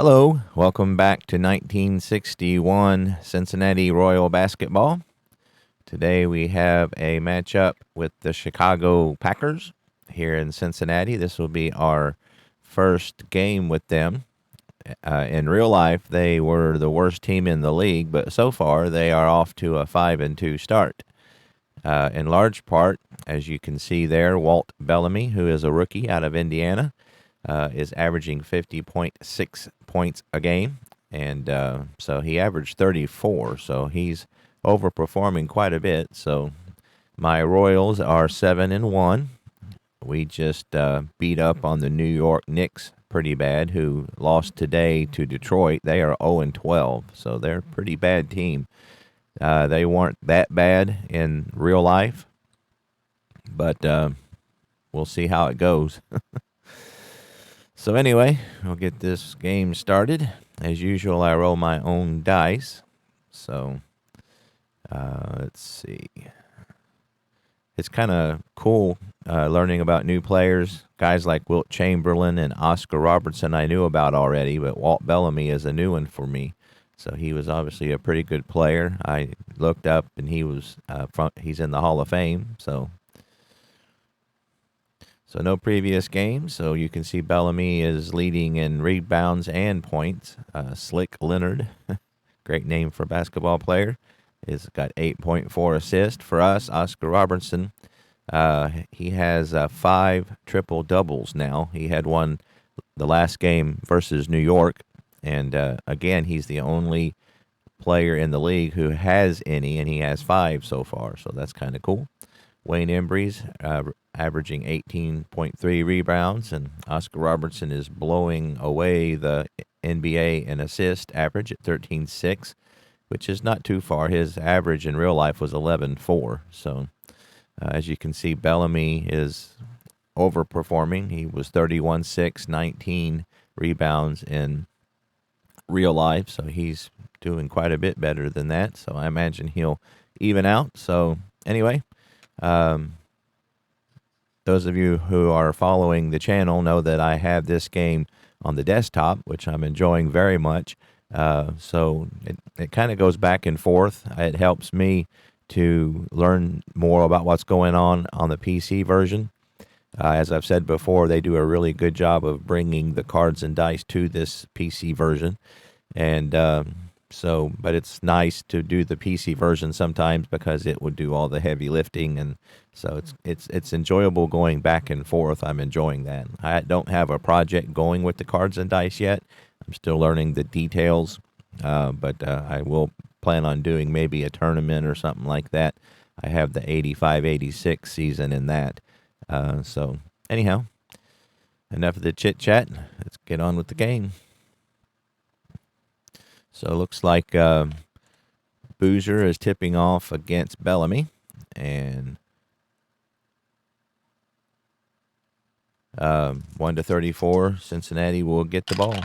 Hello, welcome back to 1961 Cincinnati Royal basketball. Today we have a matchup with the Chicago Packers here in Cincinnati. This will be our first game with them. In real life, they were the worst team in the league, but so far they are off to a 5-2 start. In large part, as you can see there, Walt Bellamy, who is a rookie out of Indiana, is averaging 50.6 points a game, and so he averaged 34, so he's overperforming quite a bit. So my Royals are 7-1. We just beat up on the New York Knicks pretty bad, who lost today to Detroit. They are 0-12, so they're a pretty bad team. They weren't that bad in real life, but we'll see how it goes. So anyway, we'll get this game started. As usual, I roll my own dice. So let's see. It's kind of cool learning about new players. Guys like Wilt Chamberlain and Oscar Robertson I knew about already, but Walt Bellamy is a new one for me. So he was obviously a pretty good player. I looked up, and he's in the Hall of Fame. So no previous games. So you can see Bellamy is leading in rebounds and points. Slick Leonard, great name for a basketball player, is got 8.4 assists. For us, Oscar Robertson, he has 5 triple doubles now. He had one the last game versus New York, and again, he's the only player in the league who has any, and he has 5 so far. So that's kind of cool. Wayne Embry's averaging 18.3 rebounds, and Oscar Robertson is blowing away the NBA in assist average at 13.6, which is not too far. His average in real life was 11.4. So as you can see, Bellamy is overperforming. He was 31.6, 19 rebounds in real life, so he's doing quite a bit better than that. So I imagine he'll even out. So anyway, those of you who are following the channel know that I have this game on the desktop, which I'm enjoying very much. So it kind of goes back and forth. It helps me to learn more about what's going on the PC version. As I've said before, they do a really good job of bringing the cards and dice to this PC version. And but it's nice to do the PC version sometimes because it would do all the heavy lifting, and so it's enjoyable going back and forth. I'm enjoying that. I don't have a project going with the cards and dice yet. I'm still learning the details, but I will plan on doing maybe a tournament or something like that. I have the 85-86 season in that. So anyhow, enough of the chit-chat. Let's get on with the game. So it looks like Boozer is tipping off against Bellamy, and 1-34, Cincinnati will get the ball.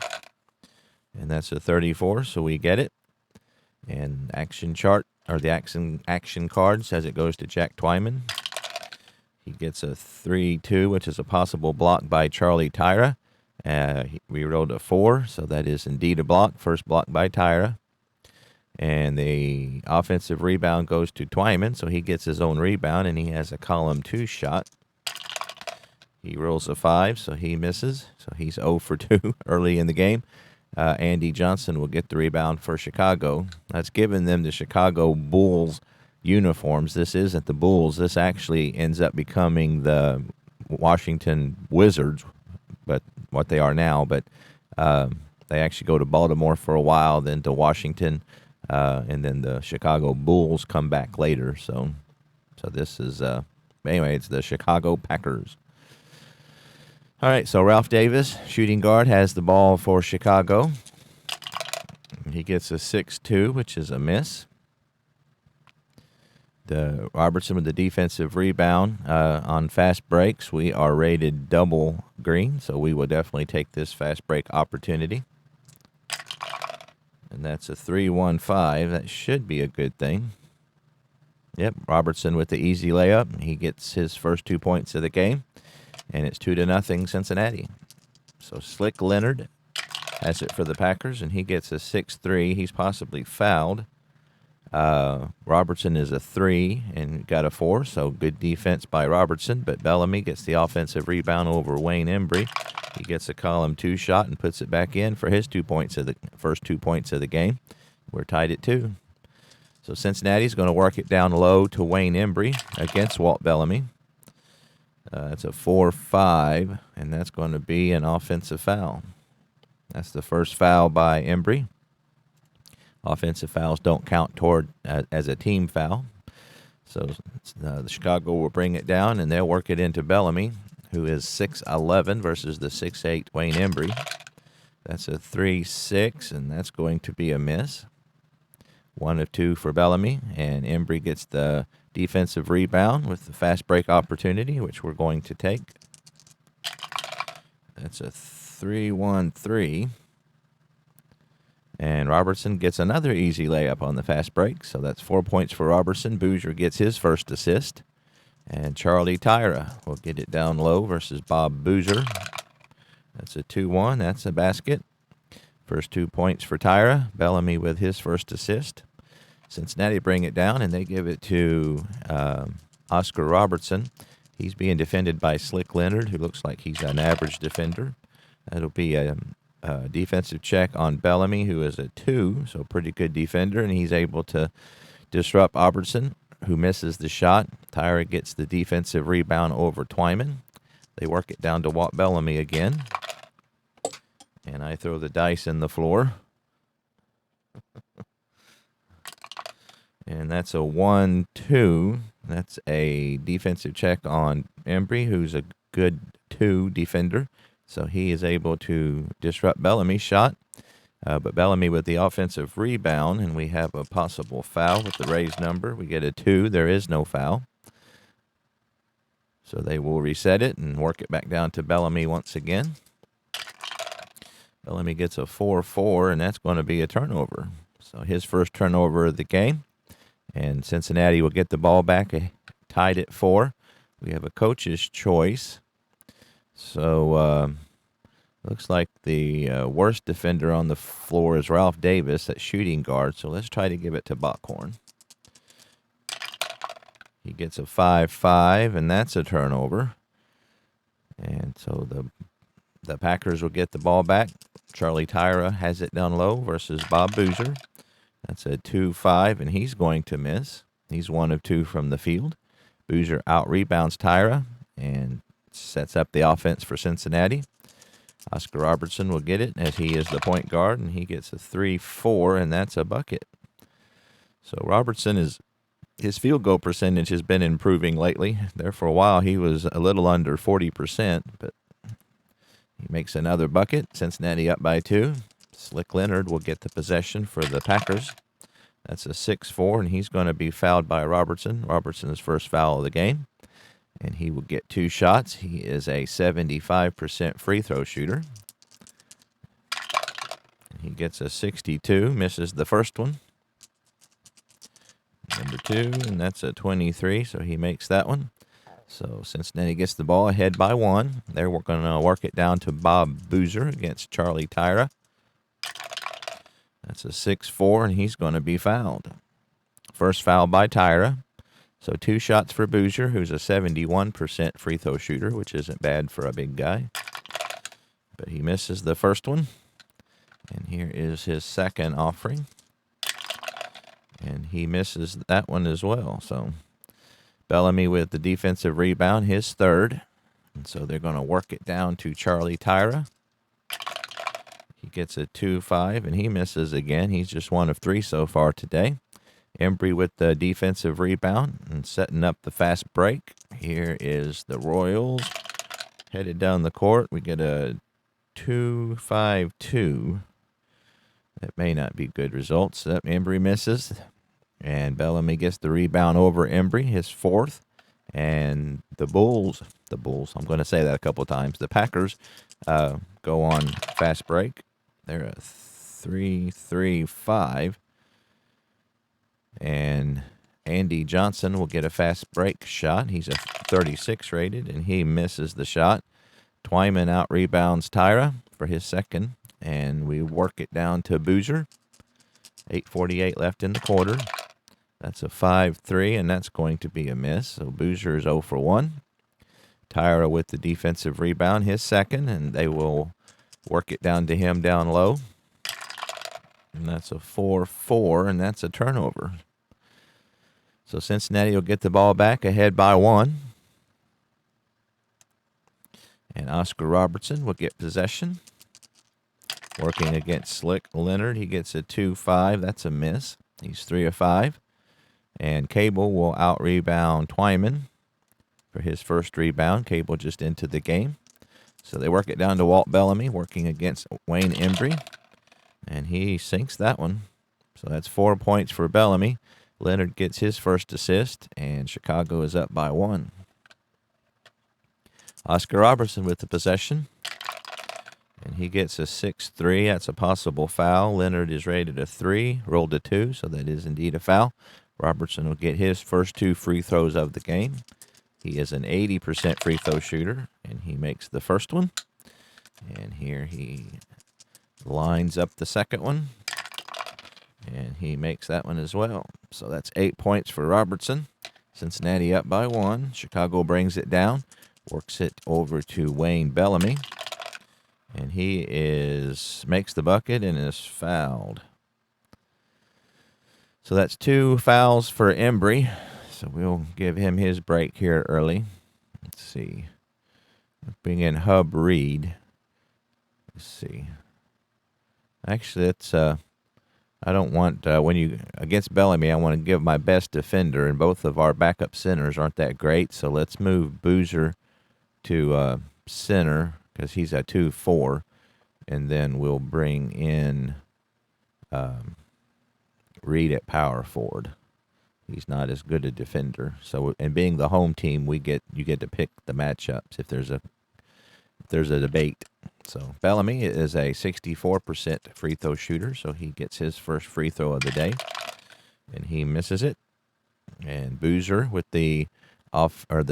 And that's a 34, so we get it. And action chart, or the action card, says it goes to Jack Twyman. He gets a 3-2, which is a possible block by Charlie Tyra. We rolled a 4, so that is indeed a block. First block by Tyra. And the offensive rebound goes to Twyman, so he gets his own rebound, and he has a column 2 shot. He rolls a 5, so he misses. So he's 0 for 2 early in the game. Andy Johnson will get the rebound for Chicago. That's given them the Chicago Bulls uniforms. This isn't the Bulls. This actually ends up becoming the Washington Wizards, but what they are now. But they actually go to Baltimore for a while, then to Washington, and then the Chicago Bulls come back later. So this is anyway. It's the Chicago Packers. All right, so Ralph Davis, shooting guard, has the ball for Chicago. He gets a 6-2, which is a miss. The Robertson with the defensive rebound on fast breaks. We are rated double green, so we will definitely take this fast break opportunity. And that's a 3-1-5. That should be a good thing. Yep, Robertson with the easy layup. He gets his first 2 points of the game. And it's 2-0 Cincinnati. So Slick Leonard has it for the Packers, and he gets a 6-3. He's possibly fouled. Robertson is a 3 and got a 4, so good defense by Robertson. But Bellamy gets the offensive rebound over Wayne Embry. He gets a column 2 shot and puts it back in for his 2 points of the first 2 points of the game. We're tied at 2. So Cincinnati's going to work it down low to Wayne Embry against Walt Bellamy. It's a 4-5, and that's going to be an offensive foul. That's the first foul by Embry. Offensive fouls don't count toward as a team foul. So the Chicago will bring it down, and they'll work it into Bellamy, who is 6'11", versus the 6'8" Wayne Embry. That's a 3-6, and that's going to be a miss. 1 of 2 for Bellamy, and Embry gets the defensive rebound with the fast break opportunity, which we're going to take. That's a 3-1-3. And Robertson gets another easy layup on the fast break, so that's 4 points for Robertson. Boozer gets his first assist. And Charlie Tyra will get it down low versus Bob Boozer. That's a 2-1. That's a basket. First 2 points for Tyra. Bellamy with his first assist. Cincinnati bring it down, and they give it to Oscar Robertson. He's being defended by Slick Leonard, who looks like he's an average defender. That'll be a defensive check on Bellamy, who is a 2, so pretty good defender, and he's able to disrupt Robertson, who misses the shot. Tyra gets the defensive rebound over Twyman. They work it down to Walt Bellamy again. And I throw the dice in the floor. And that's a 1-2. That's a defensive check on Embry, who's a good 2 defender. So he is able to disrupt Bellamy's shot. But Bellamy with the offensive rebound, and we have a possible foul with the raised number. We get a 2. There is no foul. So they will reset it and work it back down to Bellamy once again. Bellamy gets a 4-4, and that's going to be a turnover. So his first turnover of the game. And Cincinnati will get the ball back, tied at 4. We have a coach's choice. So looks like the worst defender on the floor is Ralph Davis at shooting guard. So let's try to give it to Bockhorn. He gets a 5-5, and that's a turnover. And so the Packers will get the ball back. Charlie Tyra has it down low versus Bob Boozer. That's a 2-5, and he's going to miss. He's 1 of 2 from the field. Boozer out-rebounds Tyra and sets up the offense for Cincinnati. Oscar Robertson will get it as he is the point guard, and he gets a 3-4, and that's a bucket. So Robertson his field goal percentage has been improving lately. There for a while he was a little under 40%, but he makes another bucket. Cincinnati up by 2. Slick Leonard will get the possession for the Packers. That's a 6-4, and he's going to be fouled by Robertson. Robertson's first foul of the game, and he will get 2 shots. He is a 75% free throw shooter. He gets a 62, misses the first one. Number 2, and that's a 23, so he makes that one. So Cincinnati gets the ball ahead by 1. They're going to work it down to Bob Boozer against Charlie Tyra. That's a 6-4, and he's going to be fouled. First foul by Tyra. So 2 shots for Boozer, who's a 71% free throw shooter, which isn't bad for a big guy. But he misses the first one. And here is his second offering. And he misses that one as well. So Bellamy with the defensive rebound, his third. And so they're going to work it down to Charlie Tyra. He gets a 2-5, and he misses again. He's just 1 of 3 so far today. Embry with the defensive rebound and setting up the fast break. Here is the Royals headed down the court. We get a 2-5-2. That may not be good results. Embry misses, and Bellamy gets the rebound over Embry, his 4th. And the Bulls, I'm going to say that a couple of times. The Packers go on fast break. They're a 3-3-5. And Andy Johnson will get a fast break shot. He's a 36 rated, and he misses the shot. Twyman out-rebounds Tyra for his second, and we work it down to Boozer. 8:48 left in the quarter. That's a 5-3, and that's going to be a miss. So Boozer is 0 for 1. Tyra with the defensive rebound, his second, and they will work it down to him down low. And that's a 4-4, and that's a turnover. So Cincinnati will get the ball back ahead by 1. And Oscar Robertson will get possession. Working against Slick Leonard, he gets a 2-5. That's a miss. He's 3 of 5. And Cable will out-rebound Twyman for his first rebound. Cable just into the game. So they work it down to Walt Bellamy, working against Wayne Embry. And he sinks that one. So that's 4 points for Bellamy. Leonard gets his first assist, and Chicago is up by 1. Oscar Robertson with the possession. And he gets a 6-3. That's a possible foul. Leonard is rated a 3, rolled a 2, so that is indeed a foul. Robertson will get his first 2 free throws of the game. He is an 80% free throw shooter, and he makes the first one. And here he lines up the second one, and he makes that one as well. So that's 8 points for Robertson. Cincinnati up by 1. Chicago brings it down, works it over to Wayne Bellamy, and he makes the bucket and is fouled. So that's 2 fouls for Embry. So we'll give him his break here early. Let's see. Bring in Hub Reed. Let's see. Actually, it's I don't want when you against Bellamy, I want to give my best defender, and both of our backup centers aren't that great. So let's move Boozer to center because he's a 2-4, and then we'll bring in Reed at power forward. He's not as good a defender. So, and being the home team, you get to pick the matchups if there's a debate. So Bellamy is a 64% free throw shooter, so he gets his first free throw of the day, and he misses it. And Boozer with the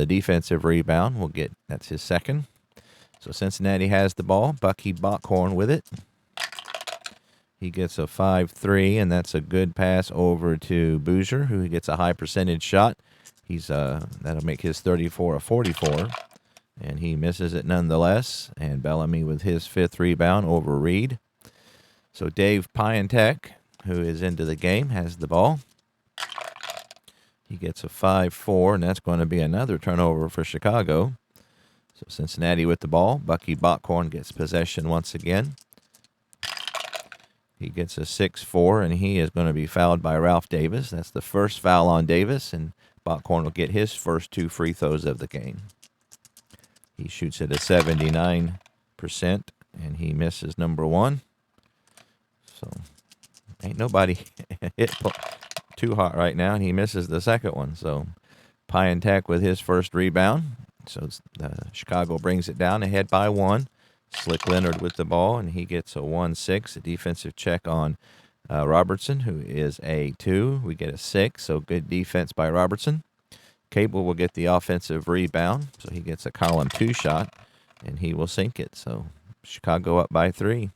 defensive rebound that's his second. So Cincinnati has the ball. Bucky Bockhorn with it. He gets a 5-3, and that's a good pass over to Boozer, who gets a high percentage shot. That'll make his 34 a 44. And he misses it nonetheless. And Bellamy with his 5th rebound over Reed. So Dave Piantek, who is into the game, has the ball. He gets a 5-4, and that's going to be another turnover for Chicago. So Cincinnati with the ball. Bucky Bockhorn gets possession once again. He gets a 6-4, and he is going to be fouled by Ralph Davis. That's the first foul on Davis, and Bockhorn will get his first 2 free throws of the game. He shoots at a 79%, and he misses number 1. So ain't nobody hit too hot right now, and he misses the second one. So Piantek with his first rebound. So Chicago brings it down ahead by 1. Slick Leonard with the ball, and he gets a 1-6, a defensive check on Robertson, who is a 2. We get a 6, so good defense by Robertson. Cable will get the offensive rebound, so he gets a column 2 shot, and he will sink it. So Chicago up by 3.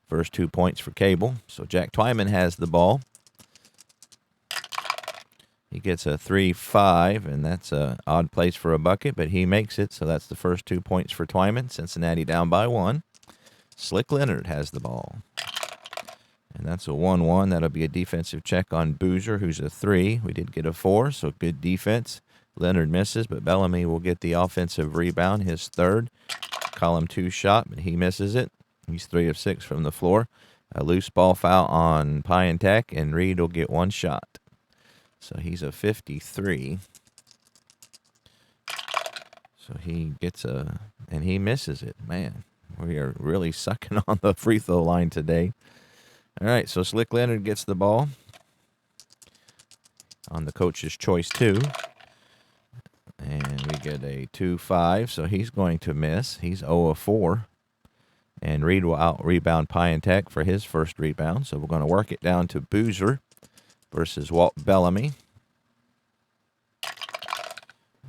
First 2 points for Cable. So Jack Twyman has the ball. He gets a 3-5, and that's an odd place for a bucket, but he makes it, so that's the first 2 points for Twyman. Cincinnati down by 1. Slick Leonard has the ball. And that's a 1-1. That'll be a defensive check on Boozer, who's a 3. We did get a 4, so good defense. Leonard misses, but Bellamy will get the offensive rebound, his 3rd. Column 2 shot, but he misses it. He's 3 of 6 from the floor. A loose ball foul on Piantek, and Reed will get 1 shot. So he's a 53. So he gets and he misses it. Man, we are really sucking on the free throw line today. All right, so Slick Leonard gets the ball on the coach's choice 2. And we get a 2-5, so he's going to miss. He's 0 of 4. And Reed will out-rebound Piantek for his first rebound. So we're going to work it down to Boozer versus Walt Bellamy.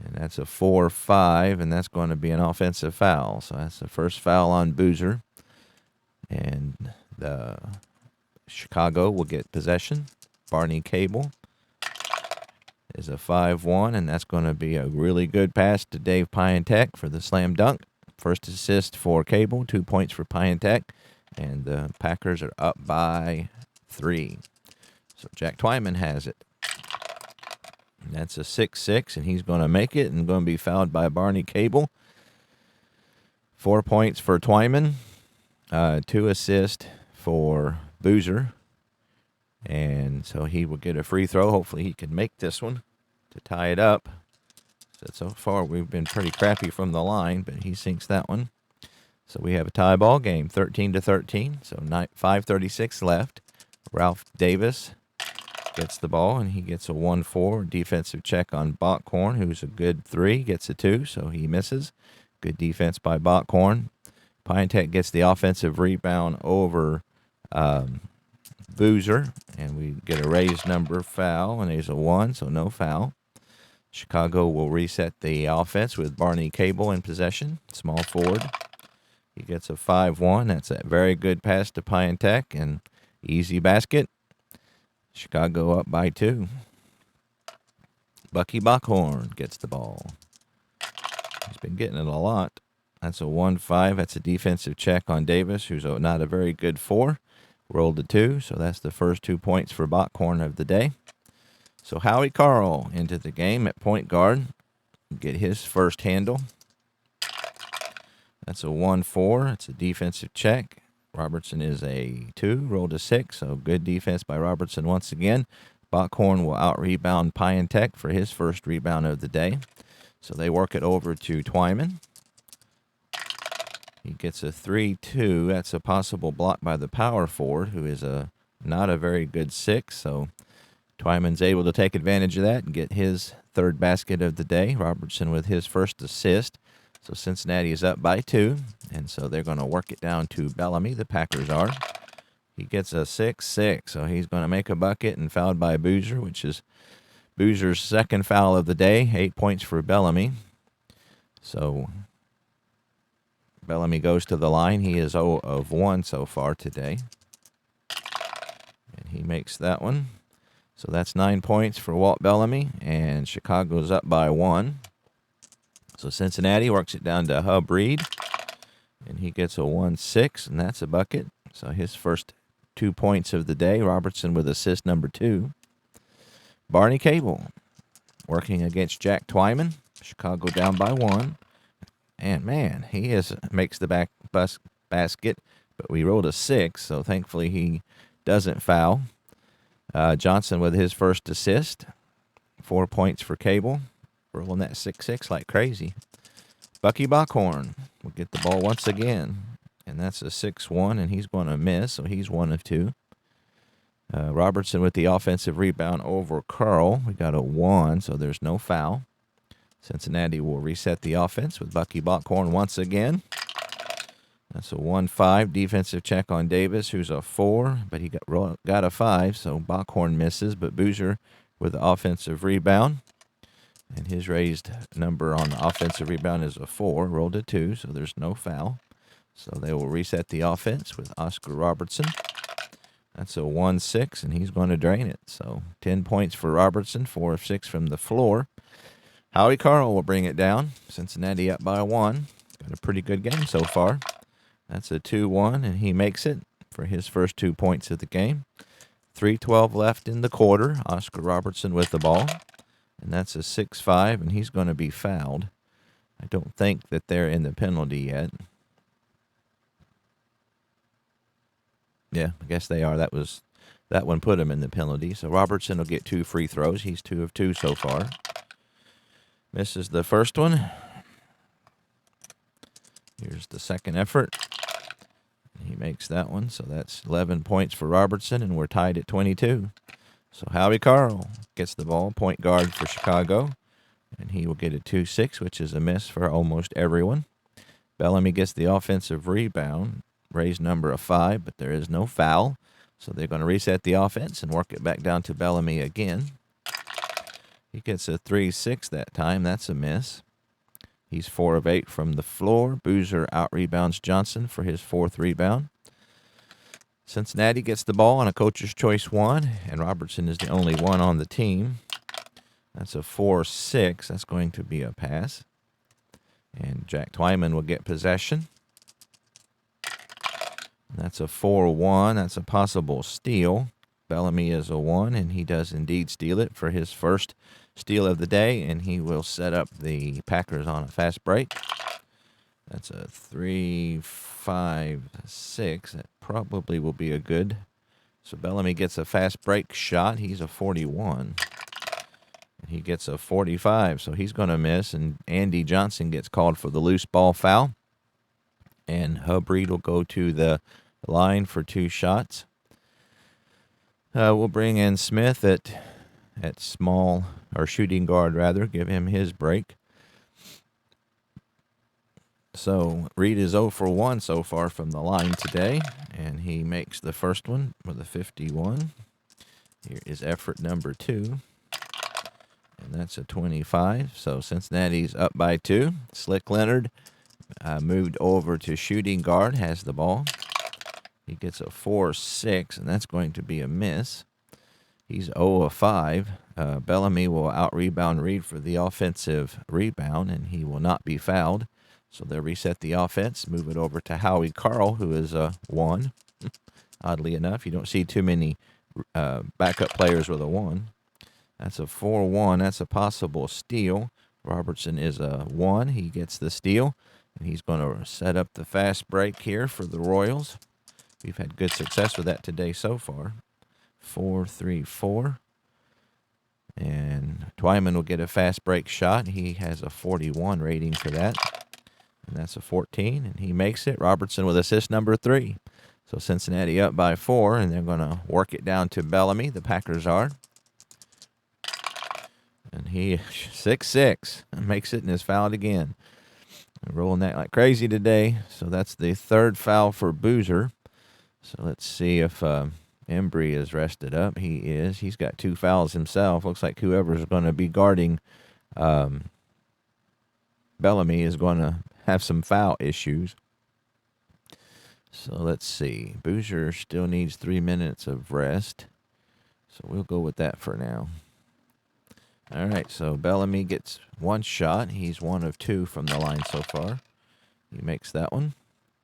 And that's a 4-5, and that's going to be an offensive foul. So that's the first foul on Boozer. And the Chicago will get possession. Barney Cable is a 5-1, and that's going to be a really good pass to Dave Piantek for the slam dunk. First assist for Cable, 2 points for Piantek, and the Packers are up by 3. So Jack Twyman has it. And that's a 6-6, and he's going to make it and going to be fouled by Barney Cable. 4 points for Twyman, 2 assists for Boozer. And so he will get a free throw. Hopefully he can make this one to tie it up. So far we've been pretty crappy from the line, but he sinks that one. So we have a tie ball game, 13-13. So 5:36 left. Ralph Davis gets the ball, and he gets a 1-4 defensive check on Bockhorn, who's a good 3, gets a 2, so he misses. Good defense by Bockhorn. Piantek gets the offensive rebound over Boozer, and we get a raised number foul, and there's a 1, so no foul. Chicago will reset the offense with Barney Cable in possession, small forward. He gets a 5-1. That's a very good pass to Piantek, and easy basket. Chicago up by 2. Bucky Bockhorn gets the ball. He's been getting it a lot. That's a 1-5. That's a defensive check on Davis, who's not a very good 4. Rolled to 2, so that's the first 2 points for Bockhorn of the day. So Howie Carl into the game at point guard. Get his first handle. That's a 1-4. It's a defensive check. Robertson is a 2, rolled to 6, so good defense by Robertson once again. Bockhorn will out-rebound Piantek for his first rebound of the day. So they work it over to Twyman. He gets a 3-2. That's a possible block by the power forward, who is not a very good 6. So Twyman's able to take advantage of that and get his third basket of the day. Robertson with his first assist. So Cincinnati is up by 2, and so they're going to work it down to Bellamy. The Packers are. He gets a 6-6, so he's going to make a bucket and fouled by Boozer, which is Boozer's second foul of the day. 8 points for Bellamy. So Bellamy goes to the line. He is 0 of 1 so far today, and he makes that one. So that's 9 points for Walt Bellamy, and Chicago's up by 1. So Cincinnati works it down to Hub Reed, and he gets a 1-6, and that's a bucket. So his first 2 points of the day. Robertson with assist number 2. Barney Cable working against Jack Twyman. Chicago down by 1. And, man, he makes the basket, but we rolled a 6, so thankfully he doesn't foul. Johnson with his first assist. 4 points for Cable. Rolling that 6-6 like crazy. Bucky Bockhorn will get the ball once again, and that's a 6-1, and he's going to miss, so he's 1 of 2. Robertson with the offensive rebound over Carl. We got a 1, so there's no foul. Cincinnati will reset the offense with Bucky Bockhorn once again. That's a 1-5 defensive check on Davis, who's a 4, but he got a 5, so Bockhorn misses, but Boozer with the offensive rebound. And his raised number on the offensive rebound is a 4, rolled to 2, so there's no foul. So they will reset the offense with Oscar Robertson. That's a 1-6, and he's going to drain it. So 10 points for Robertson, 4 of 6 from the floor. Howie Carl will bring it down. Cincinnati up by 1. Got a pretty good game so far. That's a 2-1, and he makes it for his first 2 points of the game. 3:12 left in the quarter. Oscar Robertson with the ball. And that's a 6-5, and he's going to be fouled. I don't think that they're in the penalty yet. Yeah, I guess they are. That one put him in the penalty. So Robertson will get 2 free throws. He's 2 of 2 so far. Misses the first one. Here's the second effort. He makes that one, so that's 11 points for Robertson, and we're tied at 22. So Howie Carl gets the ball, point guard for Chicago, and he will get a 2-6, which is a miss for almost everyone. Bellamy gets the offensive rebound, raised number of 5, but there is no foul. So they're going to reset the offense and work it back down to Bellamy again. He gets a 3-6 that time. That's a miss. He's 4 of 8 from the floor. Boozer out-rebounds Johnson for his 4th rebound. Cincinnati gets the ball on a coach's choice 1, and Robertson is the only one on the team. That's a 4-6. That's going to be a pass. And Jack Twyman will get possession. That's a 4-1. That's a possible steal. Bellamy is a 1, and he does indeed steal it for his first steal of the day, and he will set up the Packers on a fast break. That's a 3-5-6. That probably will be a good. So Bellamy gets a fast break shot. He's a 41. And he gets a 45, so he's going to miss, and Andy Johnson gets called for the loose ball foul. And Hub Reed will go to the line for 2 shots. We'll bring in Smith at small, or shooting guard rather, give him his break. So Reed is 0 for 1 so far from the line today, and he makes the first one with a 51. Here is effort number 2, and that's a 25. So Cincinnati's up by 2. Slick Leonard moved over to shooting guard, has the ball. He gets a 4-6, and that's going to be a miss. He's 0 of 5. Bellamy will out-rebound Reed for the offensive rebound, and he will not be fouled. So they'll reset the offense, move it over to Howie Carl, who is a 1. Oddly enough, you don't see too many backup players with a 1. That's a 4-1. That's a possible steal. Robertson is a 1. He gets the steal, and he's going to set up the fast break here for the Royals. We've had good success with that today so far. 4-3-4. And Twyman will get a fast break shot. He has a 41 rating for that. And that's a 14, and he makes it. Robertson with assist number 3. So Cincinnati up by 4, and they're going to work it down to Bellamy. The Packers are. And he 6-6 makes it and is fouled again. Rolling that like crazy today. So that's the 3rd foul for Boozer. So let's see if Embry is rested up. He is. He's got 2 fouls himself. Looks like whoever's going to be guarding Bellamy is going to have some foul issues. So let's see. Boozer still needs 3 minutes of rest. So we'll go with that for now. All right, so Bellamy gets 1 shot. He's 1 of 2 from the line so far. He makes that one.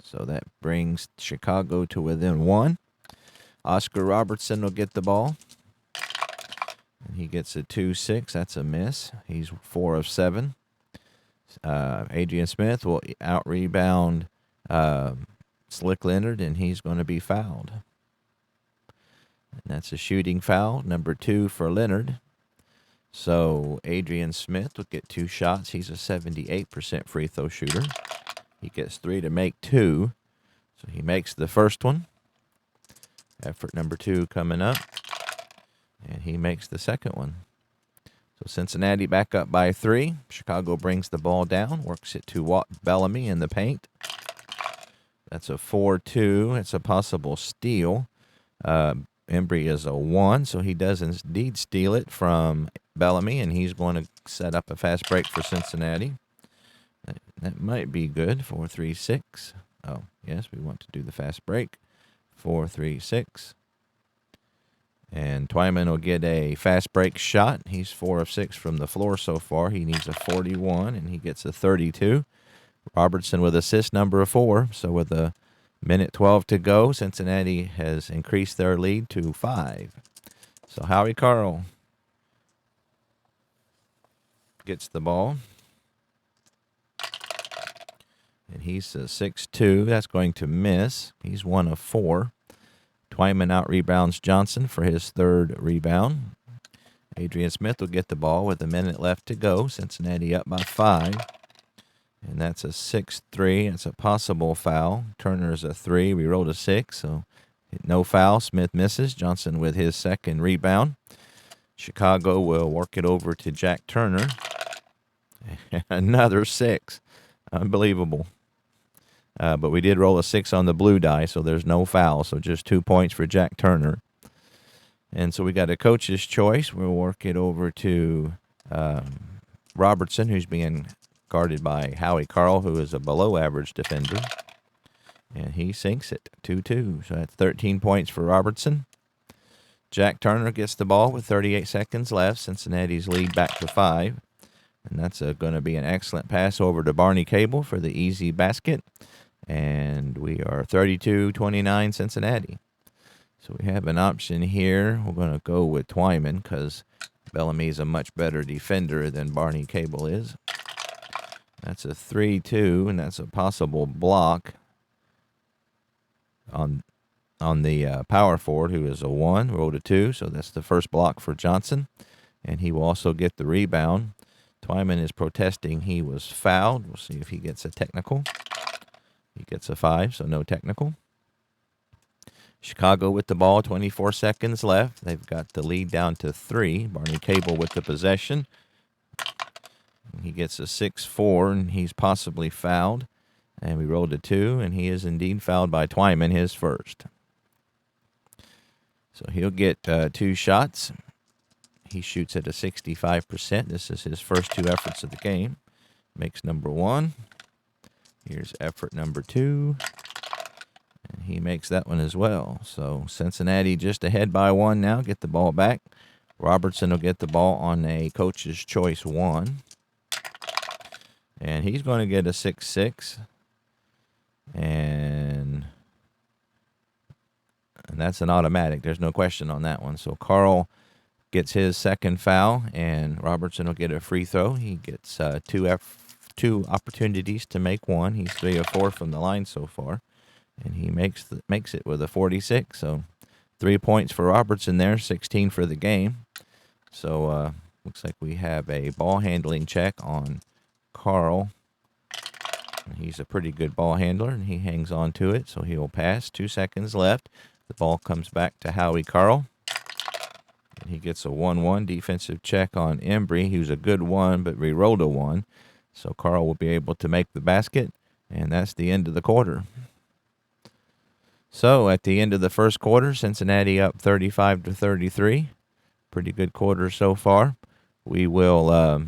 So that brings Chicago to within 1. Oscar Robertson will get the ball. And he gets a 2-6. That's a miss. He's 4 of 7. Adrian Smith will out-rebound Slick Leonard, and he's going to be fouled. And that's a shooting foul, number 2 for Leonard. So Adrian Smith will get 2 shots. He's a 78% free throw shooter. He gets 3 to make 2. So he makes the first one. Effort number 2 coming up. And he makes the second one. So Cincinnati back up by 3. Chicago brings the ball down, works it to Bellamy in the paint. That's a 4-2. It's a possible steal. Embry is a 1, so he does indeed steal it from Bellamy, and he's going to set up a fast break for Cincinnati. That might be good. 4-3-6. Oh, yes, we want to do the fast break. 4-3-6. And Twyman will get a fast break shot. He's 4 of 6 from the floor so far. He needs a 41, and he gets a 32. Robertson with assist number 4. So with a minute 12 to go, Cincinnati has increased their lead to 5. So Howie Carl gets the ball. And he's a 6-2. That's going to miss. He's 1 of 4. Twyman out-rebounds Johnson for his 3rd rebound. Adrian Smith will get the ball with a minute left to go. Cincinnati up by 5. And that's a 6-3. It's a possible foul. Turner's a 3. We rolled a 6, so no foul. Smith misses. Johnson with his 2nd rebound. Chicago will work it over to Jack Turner. Another 6. Unbelievable. But we did roll a 6 on the blue die, so there's no foul. So just 2 points for Jack Turner. And so we got a coach's choice. We'll work it over to Robertson, who's being guarded by Howie Carl, who is a below-average defender. And he sinks it 2-2. So that's 13 points for Robertson. Jack Turner gets the ball with 38 seconds left. Cincinnati's lead back to 5. And that's going to be an excellent pass over to Barney Cable for the easy basket. And we are 32-29 Cincinnati. So we have an option here. We're going to go with Twyman because Bellamy's a much better defender than Barney Cable is. That's a 3-2, and that's a possible block on the power forward, who is a 1, rolled a 2. So that's the first block for Johnson. And he will also get the rebound. Twyman is protesting he was fouled. We'll see if he gets a technical. He gets a 5, so no technical. Chicago with the ball, 24 seconds left. They've got the lead down to 3. Barney Cable with the possession. He gets a 6-4, and he's possibly fouled. And we rolled a 2, and he is indeed fouled by Twyman, his first. So he'll get 2 shots. He shoots at a 65%. This is his first 2 efforts of the game. Makes number 1. Here's effort number 2. And he makes that one as well. So Cincinnati just ahead by 1 now. Get the ball back. Robertson will get the ball on a coach's choice 1. And he's going to get a 6-6. And that's an automatic. There's no question on that one. So Carl gets his second foul, and Robertson will get a free throw. He gets 2 opportunities to make 1. He's 3 of 4 from the line so far. And he makes it with a 46. So 3 points for Robertson there, 16 for the game. So looks like we have a ball handling check on Carl. He's a pretty good ball handler, and he hangs on to it, so he'll pass. 2 seconds left. The ball comes back to Howie Carl. And he gets a 1-1 defensive check on Embry, who's a good 1, but we rolled a 1. So Carl will be able to make the basket, and that's the end of the quarter. So at the end of the first quarter, Cincinnati up 35-33. Pretty good quarter so far. We will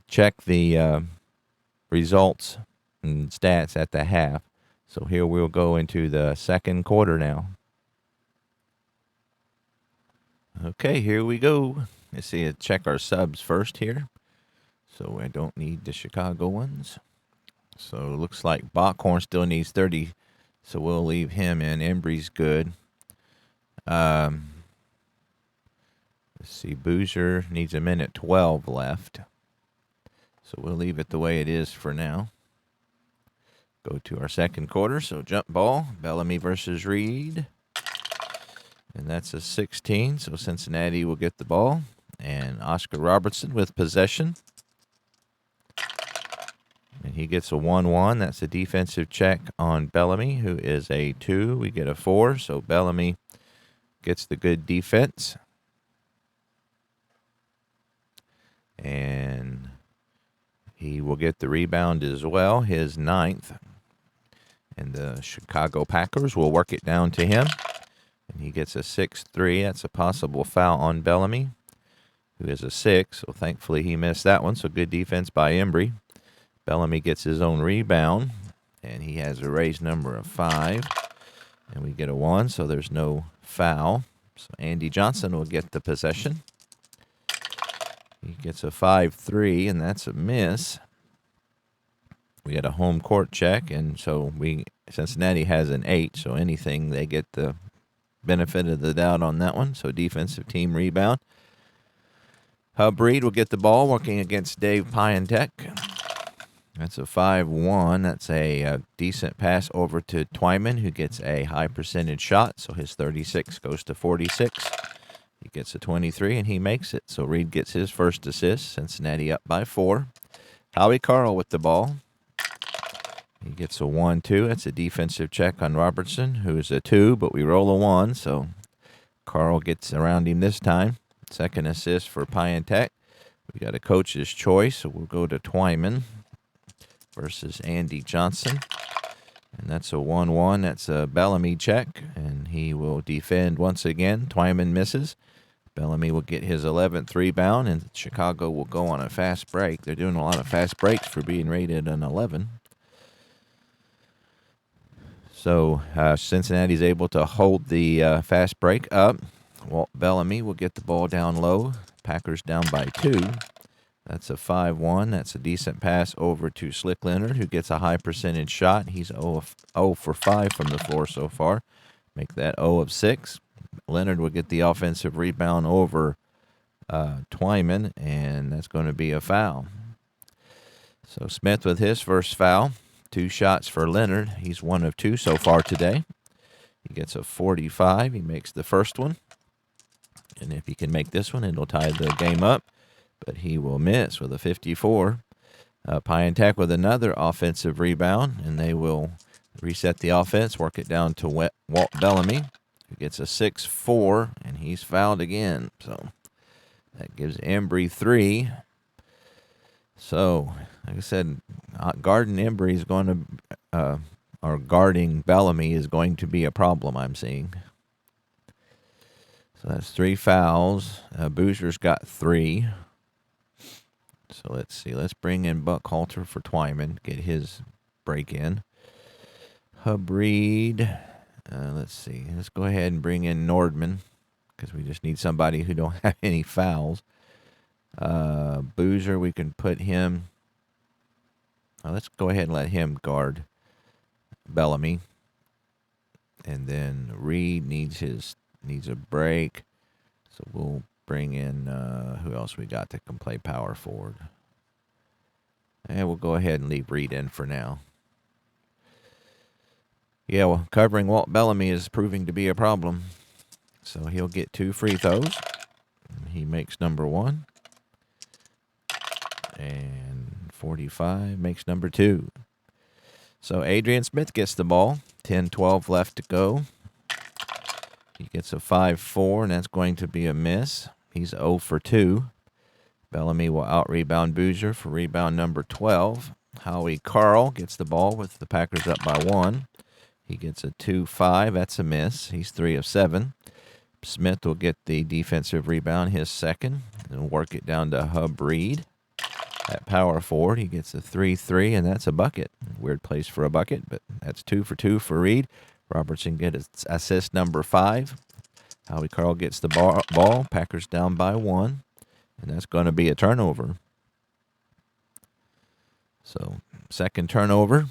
check the results and stats at the half. So here we'll go into the second quarter now. Okay, here we go. Let's see, check our subs first here. So I don't need the Chicago ones. So it looks like Bockhorn still needs 30, so we'll leave him in. Embry's good. Let's see, Boozer needs a minute 12 left. So we'll leave it the way it is for now. Go to our second quarter. So jump ball, Bellamy versus Reed. And that's a 16. So Cincinnati will get the ball. And Oscar Robertson with possession. And he gets a 1-1. That's a defensive check on Bellamy, who is a 2. We get a 4. So Bellamy gets the good defense. And he will get the rebound as well, his 9th. And the Chicago Packers will work it down to him. And he gets a 6-3. That's a possible foul on Bellamy, who is a 6. So thankfully he missed that one. So good defense by Embry. Bellamy gets his own rebound. And he has a raised number of 5. And we get a 1, so there's no foul. So Andy Johnson will get the possession. He gets a 5-3, and that's a miss. We get a home court check, and so Cincinnati has an 8, so anything, they get the benefit of the doubt on that one. So defensive team rebound. Hub Reed will get the ball working against Dave Piantek. That's a 5-1. That's a decent pass over to Twyman, who gets a high percentage shot, so his 36 goes to 46. He gets a 23, and he makes it. So Reed gets his first assist. Cincinnati up by 4. Howie Carl with the ball. He gets a 1-2. That's a defensive check on Robertson, who is a 2, but we roll a 1. So Carl gets around him this time. Second assist for Piantek. We got a coach's choice, so we'll go to Twyman versus Andy Johnson. And that's a 1-1. That's a Bellamy check, and he will defend once again. Twyman misses. Bellamy will get his 11th rebound, and Chicago will go on a fast break. They're doing a lot of fast breaks for being rated an 11. So Cincinnati's able to hold the fast break up. Walt Bellamy will get the ball down low. Packers down by 2. That's a 5-1. That's a decent pass over to Slick Leonard, who gets a high percentage shot. He's 0 for 5 from the floor so far. Make that 0 of 6. Leonard will get the offensive rebound over Twyman, and that's going to be a foul. So Smith with his first foul. 2 shots for Leonard. He's 1 of 2 so far today. He gets a 45. He makes the first one. And if he can make this one, it'll tie the game up. But he will miss with a 54. Piontek with another offensive rebound, and they will reset the offense, work it down to Walt Bellamy, who gets a 6-4, and he's fouled again. So that gives Embry 3. So, like I said, guarding Embry is going to, or guarding Bellamy is going to be a problem, I'm seeing. So that's 3 fouls. Boozer's got 3. So let's see. Let's bring in Buckhalter for Twyman, get his break in. Hub Reed. Let's see. Let's go ahead and bring in Nordman, because we just need somebody who don't have any fouls. Boozer, we can put him. Let's go ahead and let him guard Bellamy. And then Reed needs a break. So we'll bring in, who else we got that can play power forward? And we'll go ahead and leave Reed in for now. Yeah, well, covering Walt Bellamy is proving to be a problem. So he'll get 2 free throws. He makes number 1. And 45 makes number 2. So Adrian Smith gets the ball. 10-12 left to go. He gets a 5-4, and that's going to be a miss. He's 0 for 2. Bellamy will out-rebound Boozer for rebound number 12. Howie Carl gets the ball with the Packers up by 1. He gets a 2-5. That's a miss. He's 3 of 7. Smith will get the defensive rebound, his second, and work it down to Hub Reed. At power forward, he gets a 3-3, and that's a bucket. Weird place for a bucket, but that's 2 for 2 for Reed. Robertson gets assist number 5. Howie Carl gets the ball. Packers down by 1, and that's going to be a turnover. So, second turnover.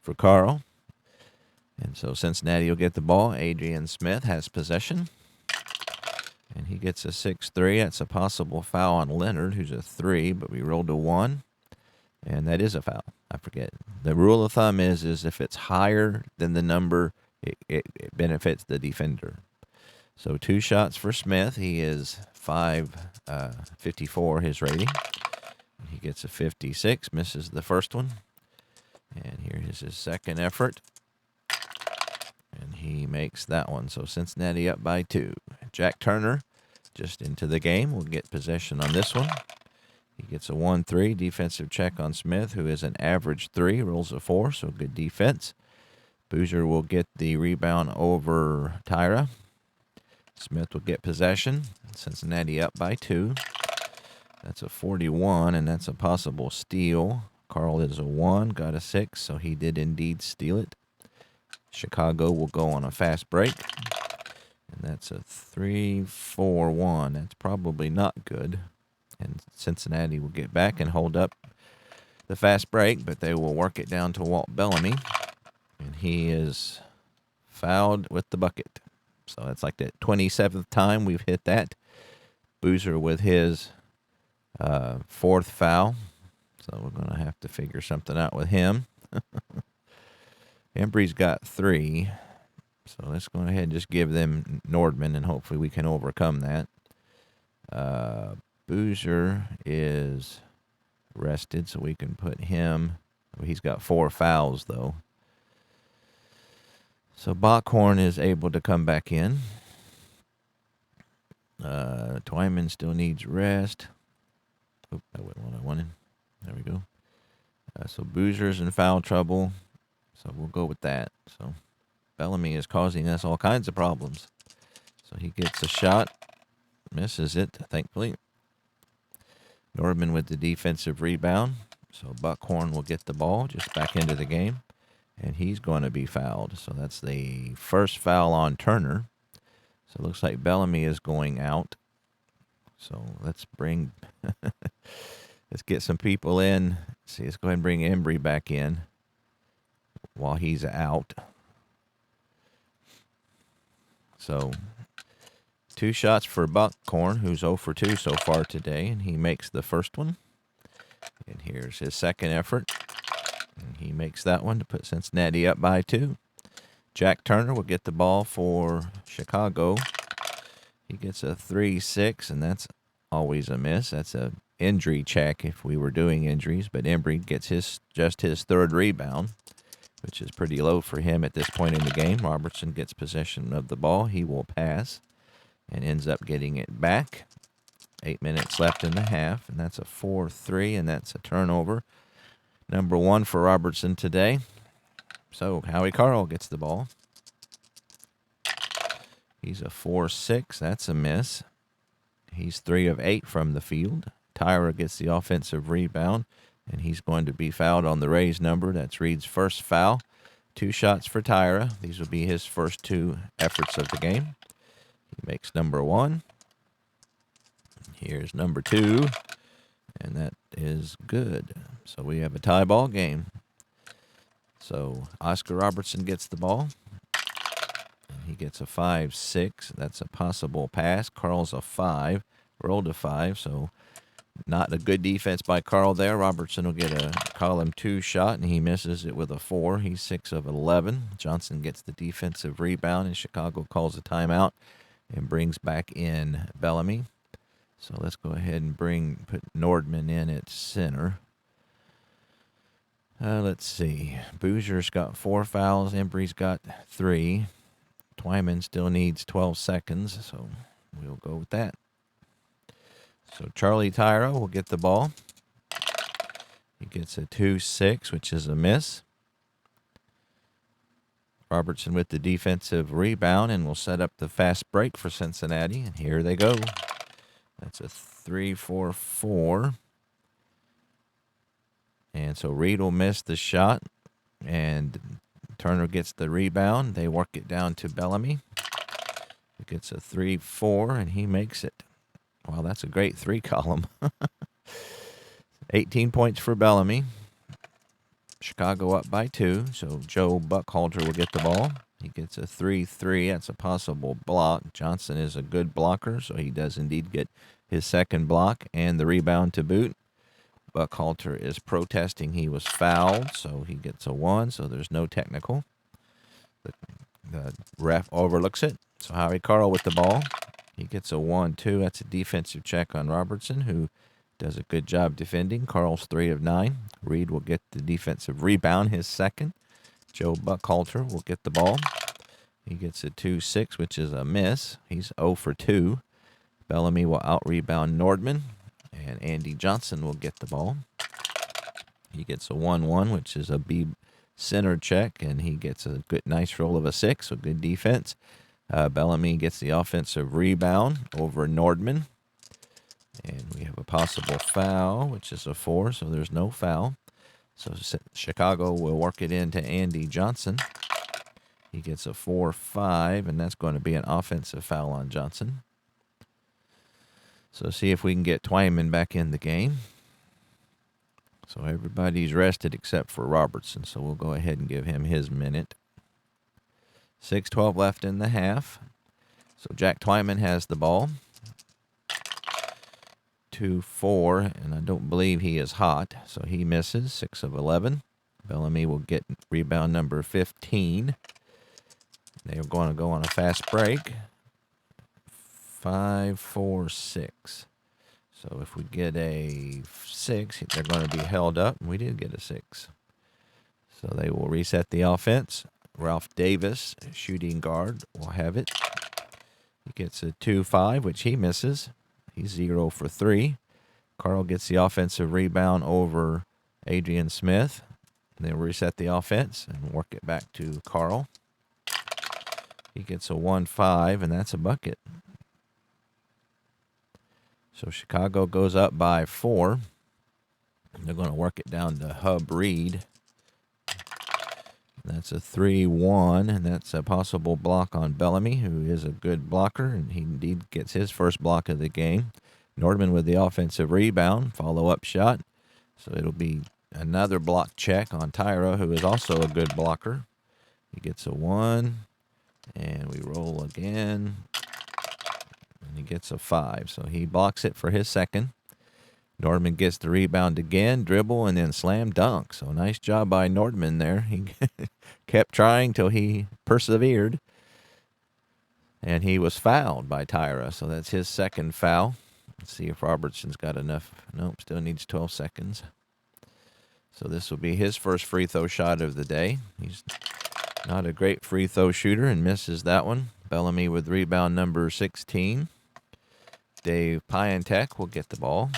For Carl. And so Cincinnati will get the ball. Adrian Smith has possession. And he gets a 6-3. That's a possible foul on Leonard, who's a 3, but we rolled a 1. And that is a foul. I forget. The rule of thumb is if it's higher than the number, it benefits the defender. So 2 shots for Smith. He is 54, his rating. He gets a 56, misses the first one. And here is his second effort. And he makes that one. So Cincinnati up by 2. Jack Turner just into the game. Will get possession on this one. He gets a 1-3. Defensive check on Smith, who is an average 3. Rolls a 4, so good defense. Boozer will get the rebound over Tyra. Smith will get possession. Cincinnati up by 2. That's a 41, and that's a possible steal. Carl is a 1, got a 6, so he did indeed steal it. Chicago will go on a fast break. And that's a 3-4-1. That's probably not good. And Cincinnati will get back and hold up the fast break, but they will work it down to Walt Bellamy. And he is fouled with the bucket. So that's like the 27th time we've hit that. Boozer with his 4th foul. So we're going to have to figure something out with him. Embry's got 3. So let's go ahead and just give them Nordman, and hopefully we can overcome that. Boozer is rested, so we can put him. He's got 4 fouls, though. So Bockhorn is able to come back in. Twyman still needs rest. Oop, that wasn't what I wanted. There we go. So Boozer's in foul trouble. So we'll go with that. So Bellamy is causing us all kinds of problems. So he gets a shot. Misses it, thankfully. Nordman with the defensive rebound. So Buckhorn will get the ball just back into the game. And he's going to be fouled. So that's the first foul on Turner. So it looks like Bellamy is going out. So let's get some people in. See, let's go ahead and bring Embry back in while he's out. So 2 shots for Buckhorn, who's 0 for 2 so far today, and he makes the first one. And here's his second effort. And he makes that one to put Cincinnati up by 2. Jack Turner will get the ball for Chicago. He gets a 3-6, and that's always a miss. That's a injury check if we were doing injuries, but Embry gets just his 3rd rebound, which is pretty low for him at this point in the game. Robertson gets possession of the ball. He will pass and ends up getting it back. 8 minutes left in the half, and that's a 4-3, and that's a turnover. Number 1 for Robertson today. So Howie Carl gets the ball. He's a 4-6. That's a miss. He's 3 of 8 from the field. Tyra gets the offensive rebound, and he's going to be fouled on the Rays number. That's Reed's first foul. 2 shots for Tyra. These will be his first 2 efforts of the game. He makes number 1. Here's number 2, and that is good. So we have a tie ball game. So Oscar Robertson gets the ball. And he gets a 5-6. That's a possible pass. Carl's a 5. Rolled a 5, so not a good defense by Carl there. Robertson will get a column 2 shot, and he misses it with a 4. He's 6 of 11. Johnson gets the defensive rebound, and Chicago calls a timeout and brings back in Bellamy. So let's go ahead and put Nordman in at center. Let's see. Boozer's got 4 fouls. Embry's got 3. Twyman still needs 12 seconds, so we'll go with that. So Charlie Tyra will get the ball. He gets a 2-6, which is a miss. Robertson with the defensive rebound, and will set up the fast break for Cincinnati. And here they go. That's a 3-4-4. And so Reed will miss the shot, and Turner gets the rebound. They work it down to Bellamy. He gets a 3-4, and he makes it. Wow, that's a great 3 column. 18 points for Bellamy. Chicago up by 2, so Joe Buckhalter will get the ball. He gets a 3-3. That's a possible block. Johnson is a good blocker, so he does indeed get his second block and the rebound to boot. Buckhalter is protesting he was fouled, so he gets a 1, so there's no technical. The ref overlooks it. So Howie Carl with the ball. He gets a 1-2. That's a defensive check on Robertson, who does a good job defending. Carl's 3 of 9. Reed will get the defensive rebound, his second. Joe Buckhalter will get the ball. He gets a 2-6, which is a miss. He's 0 for 2. Bellamy will out-rebound Nordman, and Andy Johnson will get the ball. He gets a 1-1, which is a B center check, and he gets a good, nice roll of a 6, so good defense. Bellamy gets the offensive rebound over Nordman. And we have a possible foul, which is a 4, so there's no foul. So Chicago will work it into Andy Johnson. He gets a 4-5, and that's going to be an offensive foul on Johnson. So see if we can get Twyman back in the game. So everybody's rested except for Robertson, so we'll go ahead and give him his minute. 6:12 left in the half. So Jack Twyman has the ball. 2-4, and I don't believe he is hot, so he misses. 6 of 11. Bellamy will get rebound number 15. They are going to go on a fast break. 5-4-6. So if we get a 6, they're going to be held up. We did get a 6. So they will reset the offense. Ralph Davis, shooting guard, will have it. He gets a 2-5, which he misses. He's 0 for 3. Carl gets the offensive rebound over Adrian Smith. They'll reset the offense and work it back to Carl. He gets a 1-5, and that's a bucket. So Chicago goes up by 4. They're going to work it down to Hub Reed. That's a 3-1, and that's a possible block on Bellamy, who is a good blocker, and he indeed gets his first block of the game. Nordman with the offensive rebound, follow-up shot. So it'll be another block check on Tyra, who is also a good blocker. He gets a 1, and we roll again, and he gets a 5. So he blocks it for his second. Nordman gets the rebound again, dribble, and then slam dunk. So nice job by Nordman there. He kept trying till he persevered. And he was fouled by Tyra. So that's his second foul. Let's see if Robertson's got enough. Nope, still needs 12 seconds. So this will be his first free throw shot of the day. He's not a great free throw shooter and misses that one. Bellamy with rebound number 16. Dave Piantek will get the ball.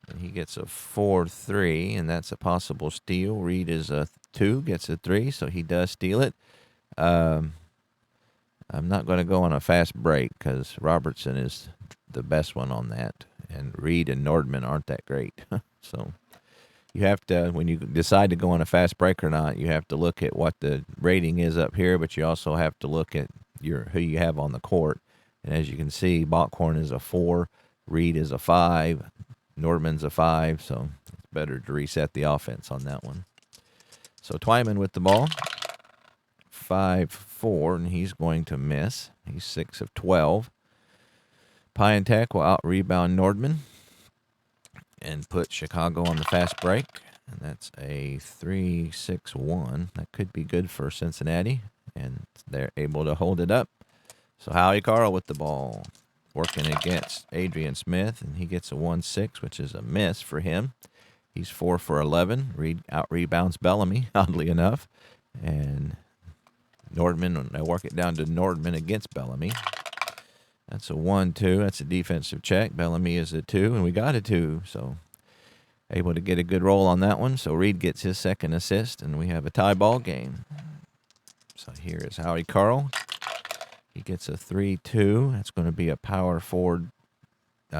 And he gets a 4-3, and that's a possible steal. Reed is a 2, gets a 3, so he does steal it. I'm not going to go on a fast break because Robertson is the best one on that, and Reed and Nordman aren't that great. So you have to, when you decide to go on a fast break or not, you have to look at what the rating is up here, but you also have to look at who you have on the court. And as you can see, Bockhorn is a 4, Reed is a 5, Nordman's a 5, so it's better to reset the offense on that one. So Twyman with the ball, 5-4, and he's going to miss. He's 6 of 12. Piantek will out-rebound Nordman and put Chicago on the fast break, and that's a 3-6-1. That could be good for Cincinnati, and they're able to hold it up. So Howie Carl with the ball, working against Adrian Smith, and he gets a 1-6, which is a miss for him. He's 4 for 11. Reed out-rebounds Bellamy, oddly enough. And Nordman, they work it down to Nordman against Bellamy. That's a 1-2. That's a defensive check. Bellamy is a 2, and we got a 2. So able to get a good roll on that one. So Reed gets his second assist, and we have a tie ball game. So here is Howie Carl. He gets a 3-2. That's going to be a power forward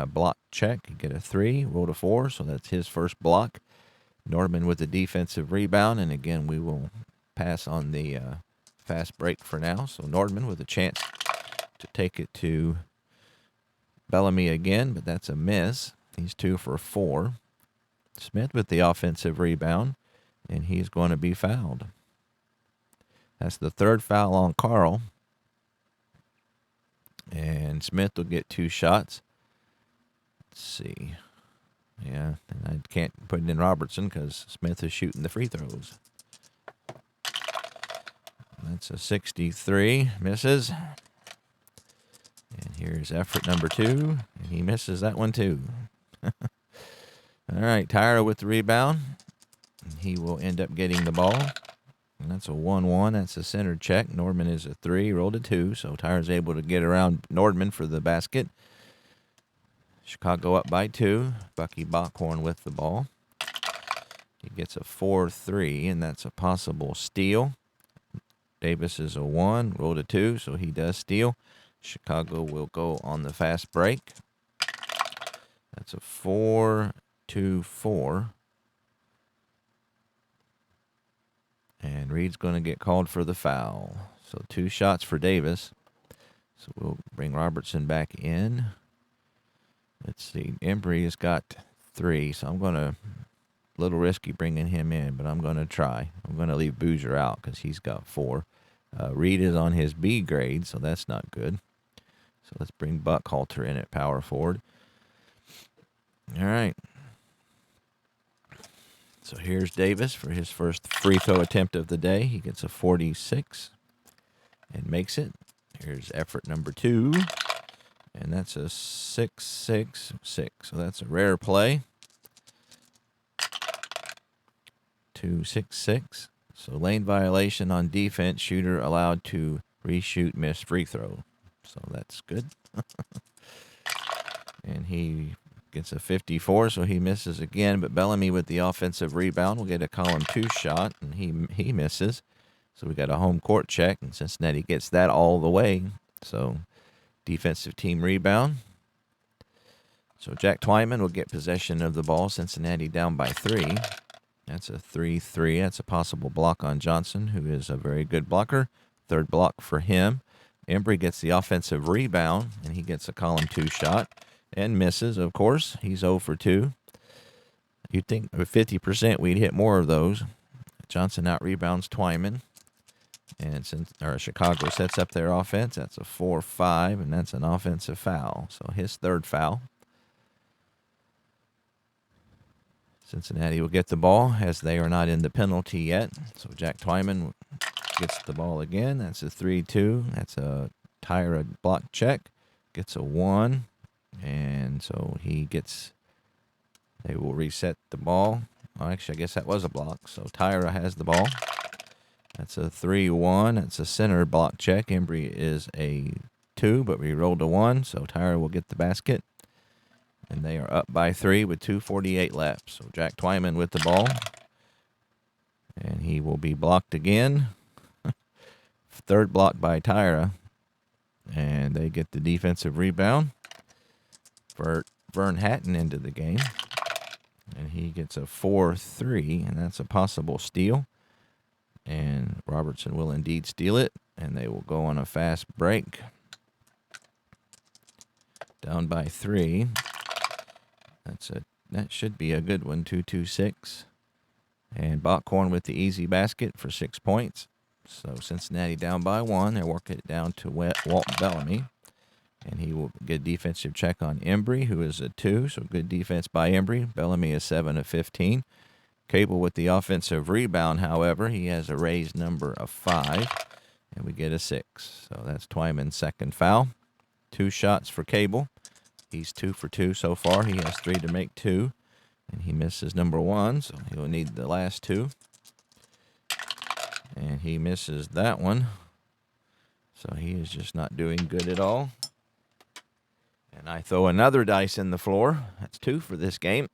block check. He get a 3, roll to 4, so that's his first block. Nordman with the defensive rebound, and again, we will pass on the fast break for now. So Nordman with a chance to take it to Bellamy again, but that's a miss. He's 2 for 4. Smith with the offensive rebound, and he's going to be fouled. That's the third foul on Carl. And Smith will get 2 shots. Let's see. Yeah, and I can't put it in Robertson because Smith is shooting the free throws. That's a 63. Misses. And here's effort number 2. And he misses that one too. All right, Tyra with the rebound. And he will end up getting the ball. And that's a 1-1. That's a center check. Nordman is a 3, rolled a 2. So Tyra's able to get around Nordman for the basket. Chicago up by 2. Bucky Bockhorn with the ball. He gets a 4-3, and that's a possible steal. Davis is a 1, rolled a 2, so he does steal. Chicago will go on the fast break. That's a 4-2-4. And Reed's going to get called for the foul. So 2 shots for Davis. So we'll bring Robertson back in. Let's see. Embry has got 3, so I'm going to, a little risky bringing him in, but I'm going to try. I'm going to leave Boozer out because he's got 4. Reed is on his B grade, so that's not good. So let's bring Buckhalter in at power forward. All right. So here's Davis for his first free throw attempt of the day. He gets a 46 and makes it. Here's effort number 2. And that's a 6-6-6. So that's a rare play. 2-6-6. So lane violation on defense. Shooter allowed to reshoot missed free throw. So that's good. And he gets a 54, so he misses again. But Bellamy with the offensive rebound will get a column 2 shot, and he misses. So we got a home court check, and Cincinnati gets that all the way. So defensive team rebound. So Jack Twyman will get possession of the ball. Cincinnati down by 3. That's a 3-3. That's a possible block on Johnson, who is a very good blocker. Third block for him. Embry gets the offensive rebound, and he gets a column 2 shot and misses, of course. He's 0 for 2. You'd think with 50% we'd hit more of those. Johnson out-rebounds Twyman. And Chicago sets up their offense. That's a 4-5, and that's an offensive foul. So his third foul. Cincinnati will get the ball as they are not in the penalty yet. So Jack Twyman gets the ball again. That's a 3-2. That's a Tyra block check. Gets a 1. And so they will reset the ball. Oh, actually, I guess that was a block. So Tyra has the ball. That's a 3-1. That's a center block check. Embry is a 2, but we rolled a 1. So Tyra will get the basket. And they are up by 3 with 2:48 left. So Jack Twyman with the ball. And he will be blocked again. Third block by Tyra. And they get the defensive rebound. For Vern Hatton into the game. And he gets a 4-3. And that's a possible steal. And Robertson will indeed steal it. And they will go on a fast break. Down by 3. That should be a good one, 2-2-6. And Bockhorn with the easy basket for 6 points. So Cincinnati down by 1. They work it down to Walton Bellamy. And he will get a defensive check on Embry, who is a 2. So good defense by Embry. Bellamy is 7 of 15. Cable with the offensive rebound, however. He has a raised number of 5. And we get a 6. So that's Twyman's second foul. 2 shots for Cable. He's 2 for 2 so far. He has 3 to make 2. And he misses number 1, so he'll need the last 2. And he misses that one. So he is just not doing good at all. And I throw another dice in the floor. That's 2 for this game.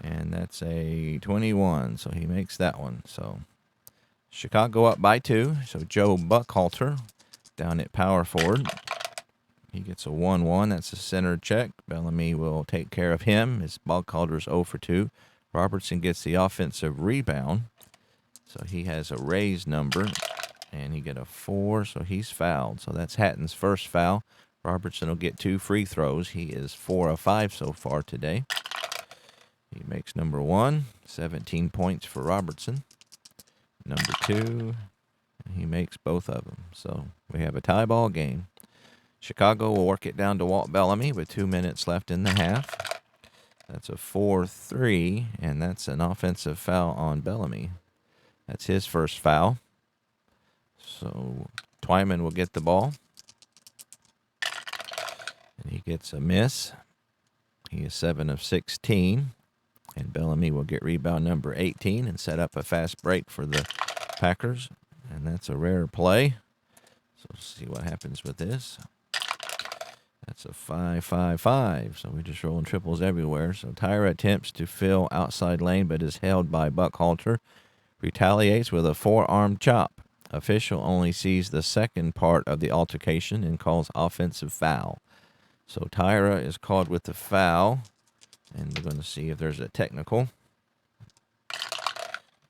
And that's a 21, so he makes that one. So Chicago up by 2. So Joe Buckhalter down at power forward. He gets a 1-1. That's a center check. Bellamy will take care of him. His Buckhalter's 0 for 2. Robertson gets the offensive rebound. So he has a raised number. And he get a 4, so he's fouled. So that's Hatton's first foul. Robertson will get 2 free throws. He is 4 of 5 so far today. He makes number 1. 17 points for Robertson. Number 2. He makes both of them. So we have a tie ball game. Chicago will work it down to Walt Bellamy with 2 minutes left in the half. That's a 4-3, and that's an offensive foul on Bellamy. That's his first foul. So Twyman will get the ball. And he gets a miss. He is 7 of 16. And Bellamy will get rebound number 18 and set up a fast break for the Packers. And that's a rare play. So let's see what happens with this. That's a 5-5-5. So we're just rolling triples everywhere. So Tyra attempts to fill outside lane, but is held by Buckhalter. Retaliates with a forearm chop. Official only sees the second part of the altercation and calls offensive foul. So Tyra is called with the foul. And we're going to see if there's a technical.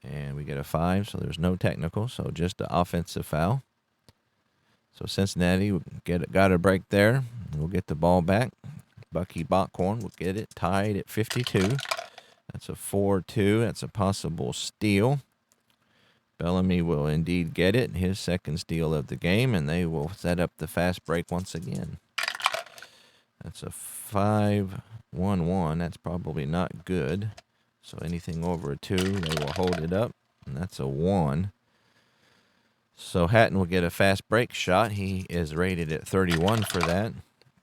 And we get a 5, so there's no technical. So just the offensive foul. So Cincinnati got a break there. We'll get the ball back. Bucky Bockhorn will get it tied at 52. That's a 4-2. That's a possible steal. Bellamy will indeed get it. His second steal of the game, and they will set up the fast break once again. That's a 5-1-1. That's probably not good. So anything over a 2, they will hold it up, and that's a 1. So Hatton will get a fast break shot. He is rated at 31 for that.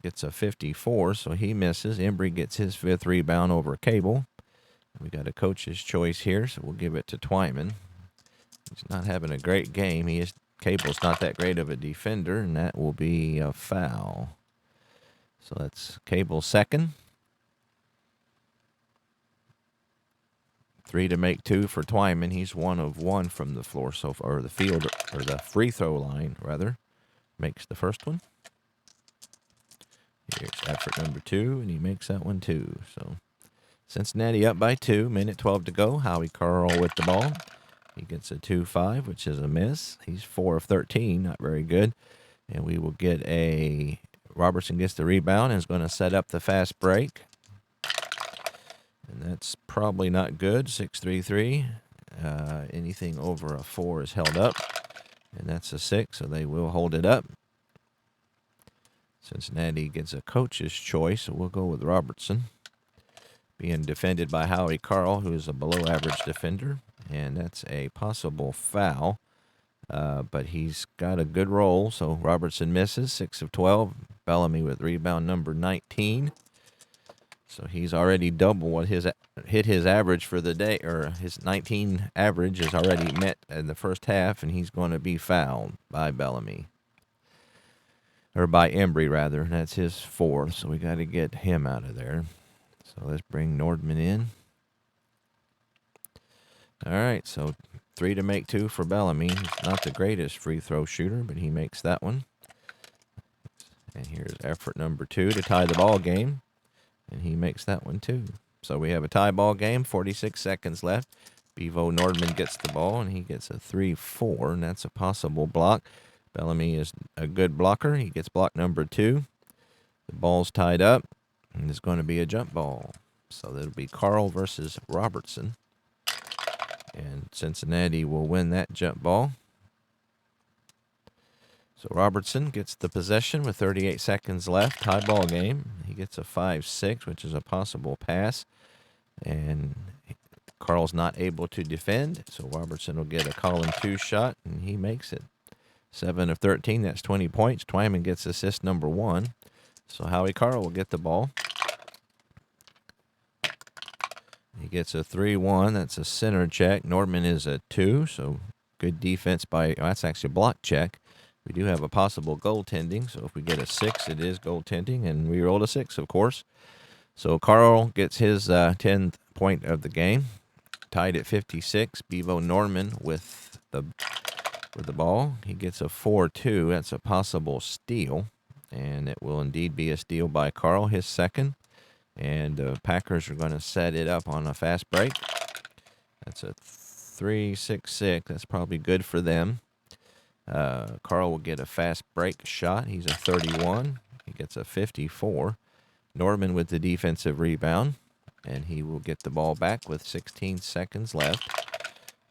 Gets a 54, so he misses. Embry gets his 5th rebound over Cable. We got a coach's choice here, so we'll give it to Twyman. He's not having a great game. Cable's not that great of a defender, and that will be a foul. So that's Cable's second. 3 to make 2 for Twyman. He's 1 of 1 from the floor so far, or the field, or the free throw line, rather. Makes the first one. Here's effort number 2, and he makes that one too. So Cincinnati up by 2, minute 12 to go. Howie Carl with the ball. He gets a 2-5, which is a miss. He's 4 of 13, not very good. And we will get a Robertson gets the rebound and is going to set up the fast break. And that's probably not good. 6-3-3. Anything over a 4 is held up. And that's a 6, so they will hold it up. Cincinnati gets a coach's choice, so we'll go with Robertson. Being defended by Howie Carl, who is a below-average defender. And that's a possible foul. But he's got a good roll, so Robertson misses. 6 of 12. Bellamy with rebound number 19. So he's already double what hit his average for the day, or his 19 average is already met in the first half, and he's going to be fouled by Bellamy. Or by Embry, rather. That's his 4th, so we got to get him out of there. So let's bring Nordman in. All right, so 3 to make 2 for Bellamy. He's not the greatest free throw shooter, but he makes that one. And here's effort number 2 to tie the ball game. And he makes that one too. So we have a tie ball game, 46 seconds left. Bevo Nordman gets the ball, and he gets a 3-4, and that's a possible block. Bellamy is a good blocker. He gets block number 2. The ball's tied up, and it's going to be a jump ball. So that'll be Carl versus Robertson. And Cincinnati will win that jump ball. So Robertson gets the possession with 38 seconds left. Tie ball game. He gets a 5-6, which is a possible pass. And Carl's not able to defend. So Robertson will get a column 2 shot, and he makes it. 7 of 13. That's 20 points. Twyman gets assist number 1. So Howie Carl will get the ball. He gets a 3-1. That's a center check. Nordman is a 2. So good defense by, that's actually a block check. We do have a possible goaltending, so if we get a 6, it is goaltending, and we rolled a 6, of course. So Carl gets his 10th point of the game, tied at 56. Bevo Nordman with the ball. He gets a 4-2. That's a possible steal, and it will indeed be a steal by Carl, his 2nd. And the Packers are going to set it up on a fast break. That's a 3-6-6. That's probably good for them. Carl will get a fast break shot. He's a 31. He gets a 54. Nordman with the defensive rebound, and he will get the ball back with 16 seconds left.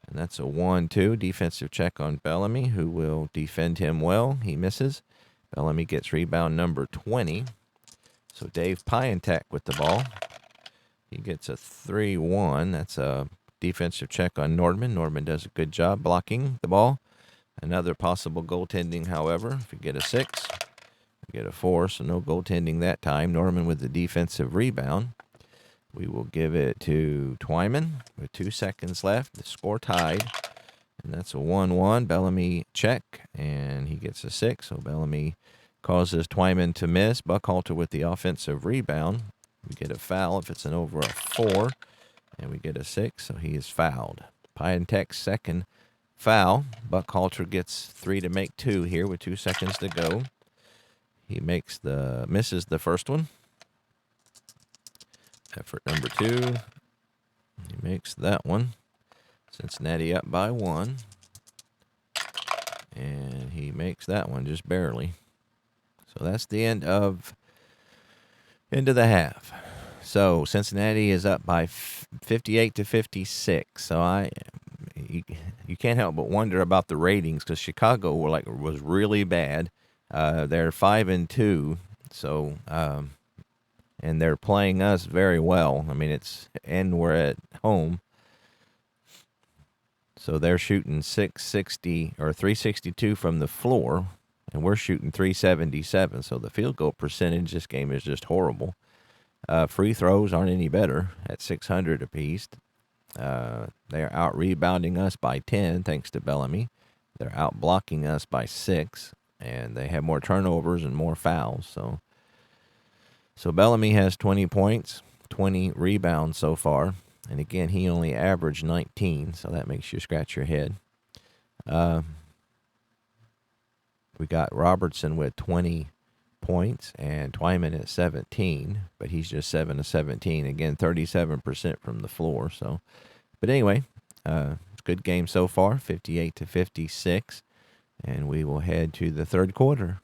And that's a 1-2 defensive check on Bellamy, who will defend him well. He misses. Bellamy gets rebound number 20. So Dave Piantek with the ball. He gets a 3-1. That's a defensive check on Nordman. Nordman does a good job blocking the ball. Another possible goaltending, however. If you get a 6, you get a 4, so no goaltending that time. Nordman with the defensive rebound. We will give it to Twyman with 2 seconds left. The score tied, and that's a 1-1. Bellamy check, and he gets a 6, so Bellamy causes Twyman to miss. Buckhalter with the offensive rebound. We get a foul if it's an over a 4, and we get a 6, so he is fouled. Piantek's 2nd foul. Buckhalter gets 3 to make 2 here with 2 seconds to go. He misses the first one. Effort number 2. He makes that one. Cincinnati up by 1. And he makes that one just barely. So that's the end of the half. So Cincinnati is up by 58-56. So you can't help but wonder about the ratings, because Chicago was really bad. They're 5-2. So and they're playing us very well. I mean, and we're at home. So they're shooting 660 or 362 from the floor, and we're shooting 377. So the field goal percentage this game is just horrible. Free throws aren't any better at 600 apiece. They're out rebounding us by 10 thanks to Bellamy. They're out blocking us by 6, and they have more turnovers and more fouls. So Bellamy has 20 points, 20 rebounds so far. And again, he only averaged 19, so that makes you scratch your head. We got Robertson with 20 points, and Twyman at 17, but he's just 7 of 17. Again, 37% from the floor. So, but anyway, good game so far, 58 to 56, and we will head to the third quarter.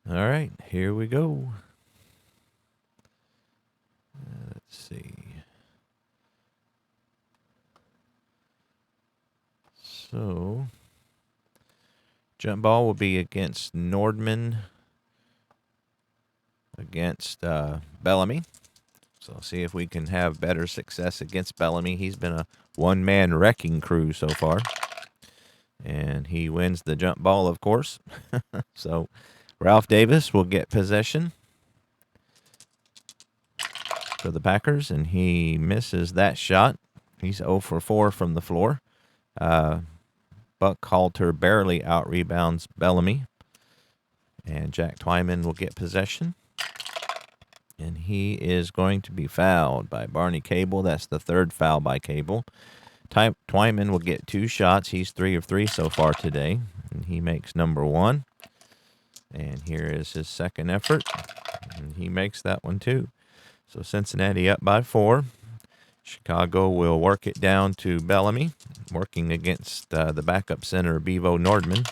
All right, here we go. Let's see. So, jump ball will be against Nordman, against Bellamy. So, see if we can have better success against Bellamy. He's been a one-man wrecking crew so far. And he wins the jump ball, of course. So, Ralph Davis will get possession for the Packers, and he misses that shot. He's 0 for 4 from the floor. Buckhalter barely out-rebounds Bellamy. And Jack Twyman will get possession. And he is going to be fouled by Barney Cable. That's the third foul by Cable. Twyman will get 2 shots. He's 3 of 3 so far today. And he makes number 1. And here is his second effort. And he makes that one too. So Cincinnati up by 4. Chicago will work it down to Bellamy, working against the backup center, Bevo Nordman.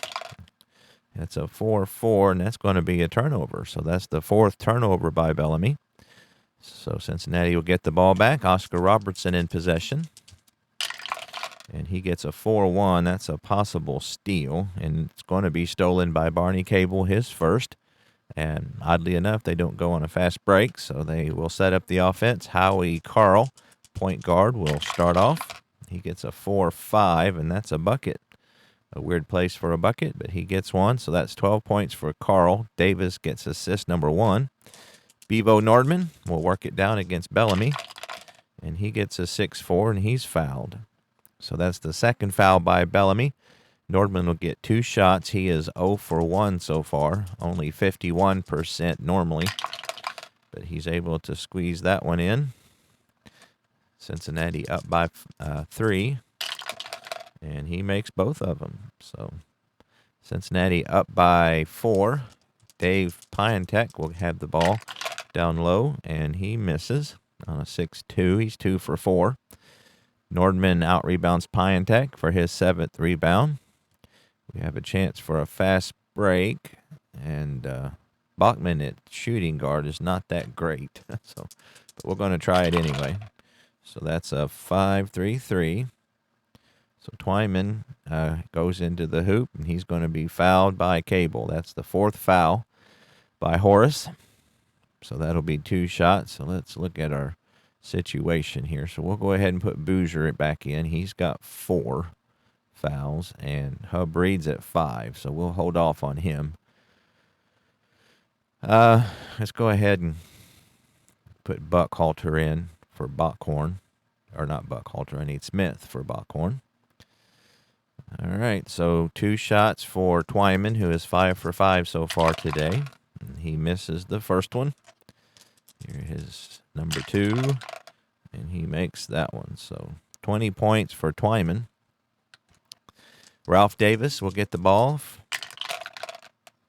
That's a 4-4, and that's going to be a turnover. So that's the 4th turnover by Bellamy. So Cincinnati will get the ball back. Oscar Robertson in possession. And he gets a 4-1. That's a possible steal, and it's going to be stolen by Barney Cable, his first. And oddly enough, they don't go on a fast break, so they will set up the offense. Howie Carl, point guard, will start off. He gets a 4-5, and that's a bucket. A weird place for a bucket, but he gets one, so that's 12 points for Carl. Davis gets assist number 1. Bevo Nordman will work it down against Bellamy, and he gets a 6-4, and he's fouled. So that's the second foul by Bellamy. Nordman will get 2 shots. He is 0 for 1 so far, only 51% normally, but he's able to squeeze that one in. Cincinnati up by 3, and he makes both of them. So Cincinnati up by 4. Dave Piantek will have the ball down low, and he misses on a 6-2. He's 2 for 4. Nordman out-rebounds Piantek for his 7th rebound. We have a chance for a fast break, and Bachman at shooting guard is not that great. But we're going to try it anyway. So that's a 5-3-3. So Twyman goes into the hoop, and he's going to be fouled by Cable. That's the 4th foul by Horace. So that'll be 2 shots. So let's look at our situation here. So we'll go ahead and put Boozer back in. He's got 4 fouls, and Hub Reed's at 5. So we'll hold off on him. Let's go ahead and put Buckhalter in for Bockhorn. Or not Buckhalter, I need Smith for Bockhorn. All right, so 2 shots for Twyman, who is 5 for 5 so far today. And he misses the first one. Here is number 2, and he makes that one. So 20 points for Twyman. Ralph Davis will get the ball.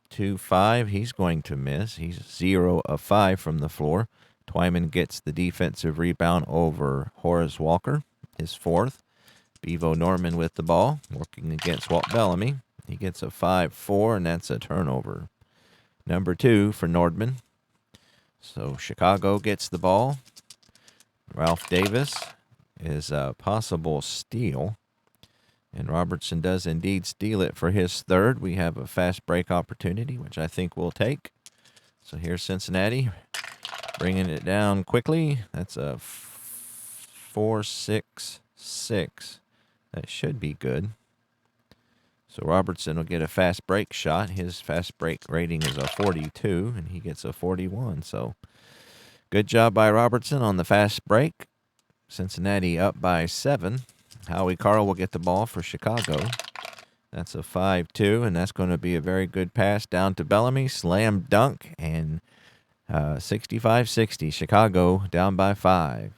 2-5, he's going to miss. He's 0 of 5 from the floor. Twyman gets the defensive rebound over Horace Walker, his 4th. Bevo Norman with the ball, working against Walt Bellamy. He gets a 5-4, and that's a turnover. Number 2 for Nordman. So Chicago gets the ball. Ralph Davis is a possible steal. And Robertson does indeed steal it for his 3rd. We have a fast break opportunity, which I think we'll take. So here's Cincinnati bringing it down quickly. That's a 4-6-6. That should be good. So Robertson will get a fast break shot. His fast break rating is a 42, and he gets a 41. So good job by Robertson on the fast break. Cincinnati up by 7. Howie Carl will get the ball for Chicago. That's a 5-2, and that's going to be a very good pass down to Bellamy. Slam dunk, and 65-60. Chicago down by 5.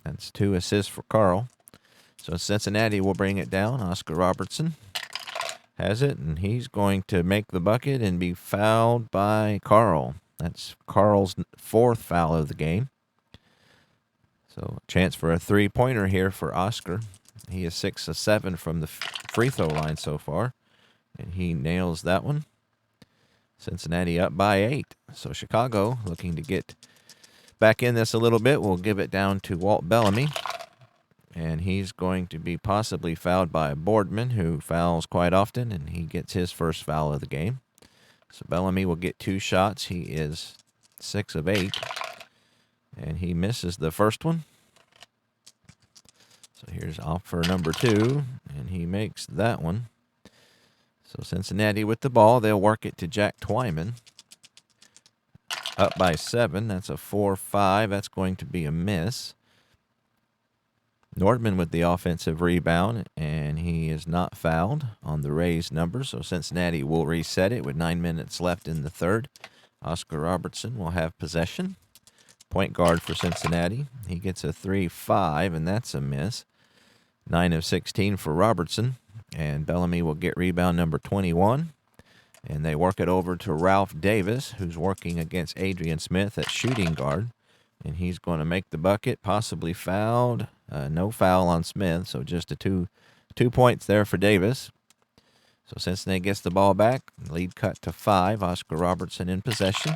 That's 2 assists for Carl. So Cincinnati will bring it down. Oscar Robertson has it, and he's going to make the bucket and be fouled by Carl. That's Carl's 4th foul of the game. So a chance for a three-pointer here for Oscar. He is 6 of 7 from the free throw line so far, and he nails that one. Cincinnati up by 8. So Chicago looking to get back in this a little bit. We'll give it down to Walt Bellamy, and he's going to be possibly fouled by Boardman, who fouls quite often, and he gets his first foul of the game. So Bellamy will get 2 shots. He is 6 of 8, and he misses the first one. So here's off for number 2, and he makes that one. So Cincinnati with the ball. They'll work it to Jack Twyman. Up by 7. That's a 4-5. That's going to be a miss. Nordman with the offensive rebound, and he is not fouled on the raised number. So Cincinnati will reset it with 9 minutes left in the third. Oscar Robertson will have possession. Point guard for Cincinnati. He gets a 3-5, and that's a miss. 9 of 16 for Robertson. And Bellamy will get rebound number 21. And they work it over to Ralph Davis, who's working against Adrian Smith at shooting guard. And he's going to make the bucket, possibly fouled. No foul on Smith, so just a two points there for Davis. So Cincinnati gets the ball back. Lead cut to 5. Oscar Robertson in possession.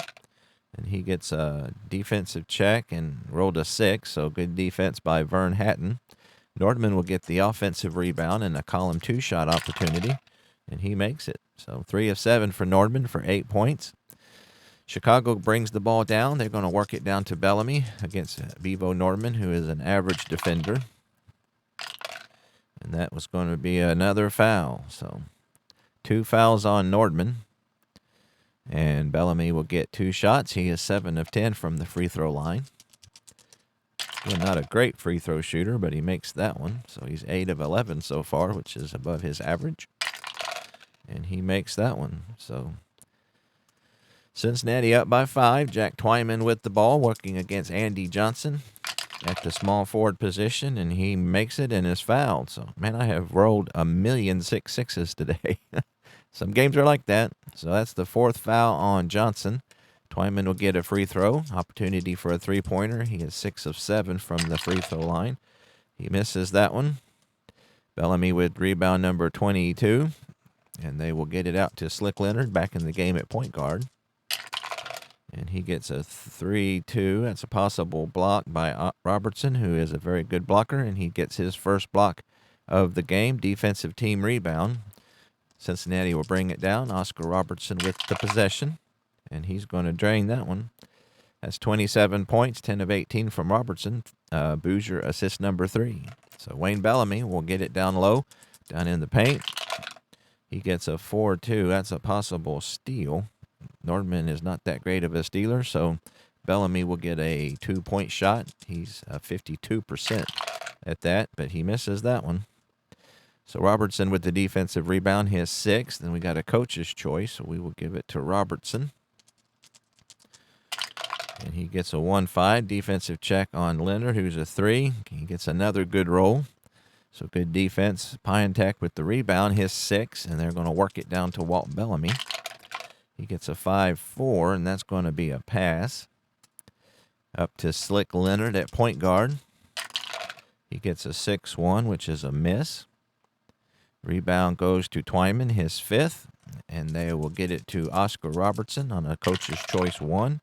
And he gets a defensive check and rolled a 6, so good defense by Vern Hatton. Nordman will get the offensive rebound and a column 2 shot opportunity, and he makes it. So 3 of 7 for Nordman for 8 points. Chicago brings the ball down. They're going to work it down to Bellamy against Bevo Nordman, who is an average defender. And that was going to be another foul. So 2 fouls on Nordman. And Bellamy will get 2 shots. He is 7 of 10 from the free throw line. Again, not a great free throw shooter, but he makes that one. So he's 8 of 11 so far, which is above his average. And he makes that one. So Cincinnati up by 5. Jack Twyman with the ball, working against Andy Johnson at the small forward position, and he makes it and is fouled. So, man, I have rolled 1,000,000 today. Some games are like that. So that's the 4th foul on Johnson. Twyman will get a free throw. Opportunity for a three-pointer. He is 6 of 7 from the free throw line. He misses that one. Bellamy with rebound number 22. And they will get it out to Slick Leonard back in the game at point guard. And he gets a 3-2. That's a possible block by Robertson, who is a very good blocker. And he gets his first block of the game. Defensive team rebound. Cincinnati will bring it down. Oscar Robertson with the possession. And he's going to drain that one. That's 27 points, 10 of 18 from Robertson. Boozer assist number 3. So Wayne Bellamy will get it down low, down in the paint. He gets a 4-2. That's a possible steal. Nordman is not that great of a stealer, so Bellamy will get a 2-point shot. He's 52% at that, but he misses that one. So Robertson with the defensive rebound, his 6th. Then we got a coach's choice, so we will give it to Robertson. And he gets a 1-5 defensive check on Leonard, who's a 3. He gets another good roll. So good defense. Piantek with the rebound, his 6, and they're going to work it down to Walt Bellamy. He gets a 5-4, and that's going to be a pass. Up to Slick Leonard at point guard. He gets a 6-1, which is a miss. Rebound goes to Twyman, his 5th, and they will get it to Oscar Robertson on a coach's choice 1.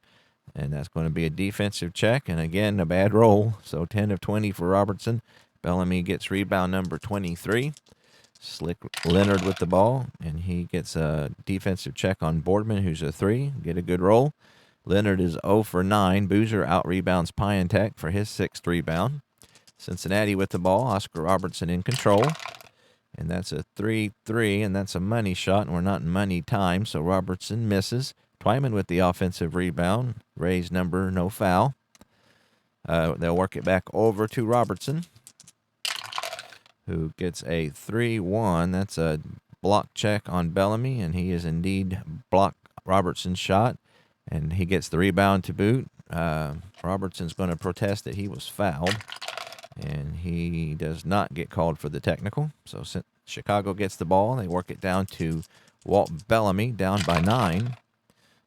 And that's going to be a defensive check, and again, a bad roll. So 10 of 20 for Robertson. Bellamy gets rebound number 23. Slick Leonard with the ball, and he gets a defensive check on Boardman, who's a 3. Get a good roll. Leonard is 0 for 9. Boozer out-rebounds Piantek for his 6th rebound. Cincinnati with the ball. Oscar Robertson in control. And that's a 3-3, and that's a money shot, and we're not in money time, so Robertson misses. Twyman with the offensive rebound. Raised number, no foul. They'll work it back over to Robertson, who gets a 3-1. That's a block check on Bellamy, and he is indeed blocked Robertson's shot, and he gets the rebound to boot. Robertson's going to protest that he was fouled, and he does not get called for the technical. So Chicago gets the ball. They work it down to Walt Bellamy, down by 9.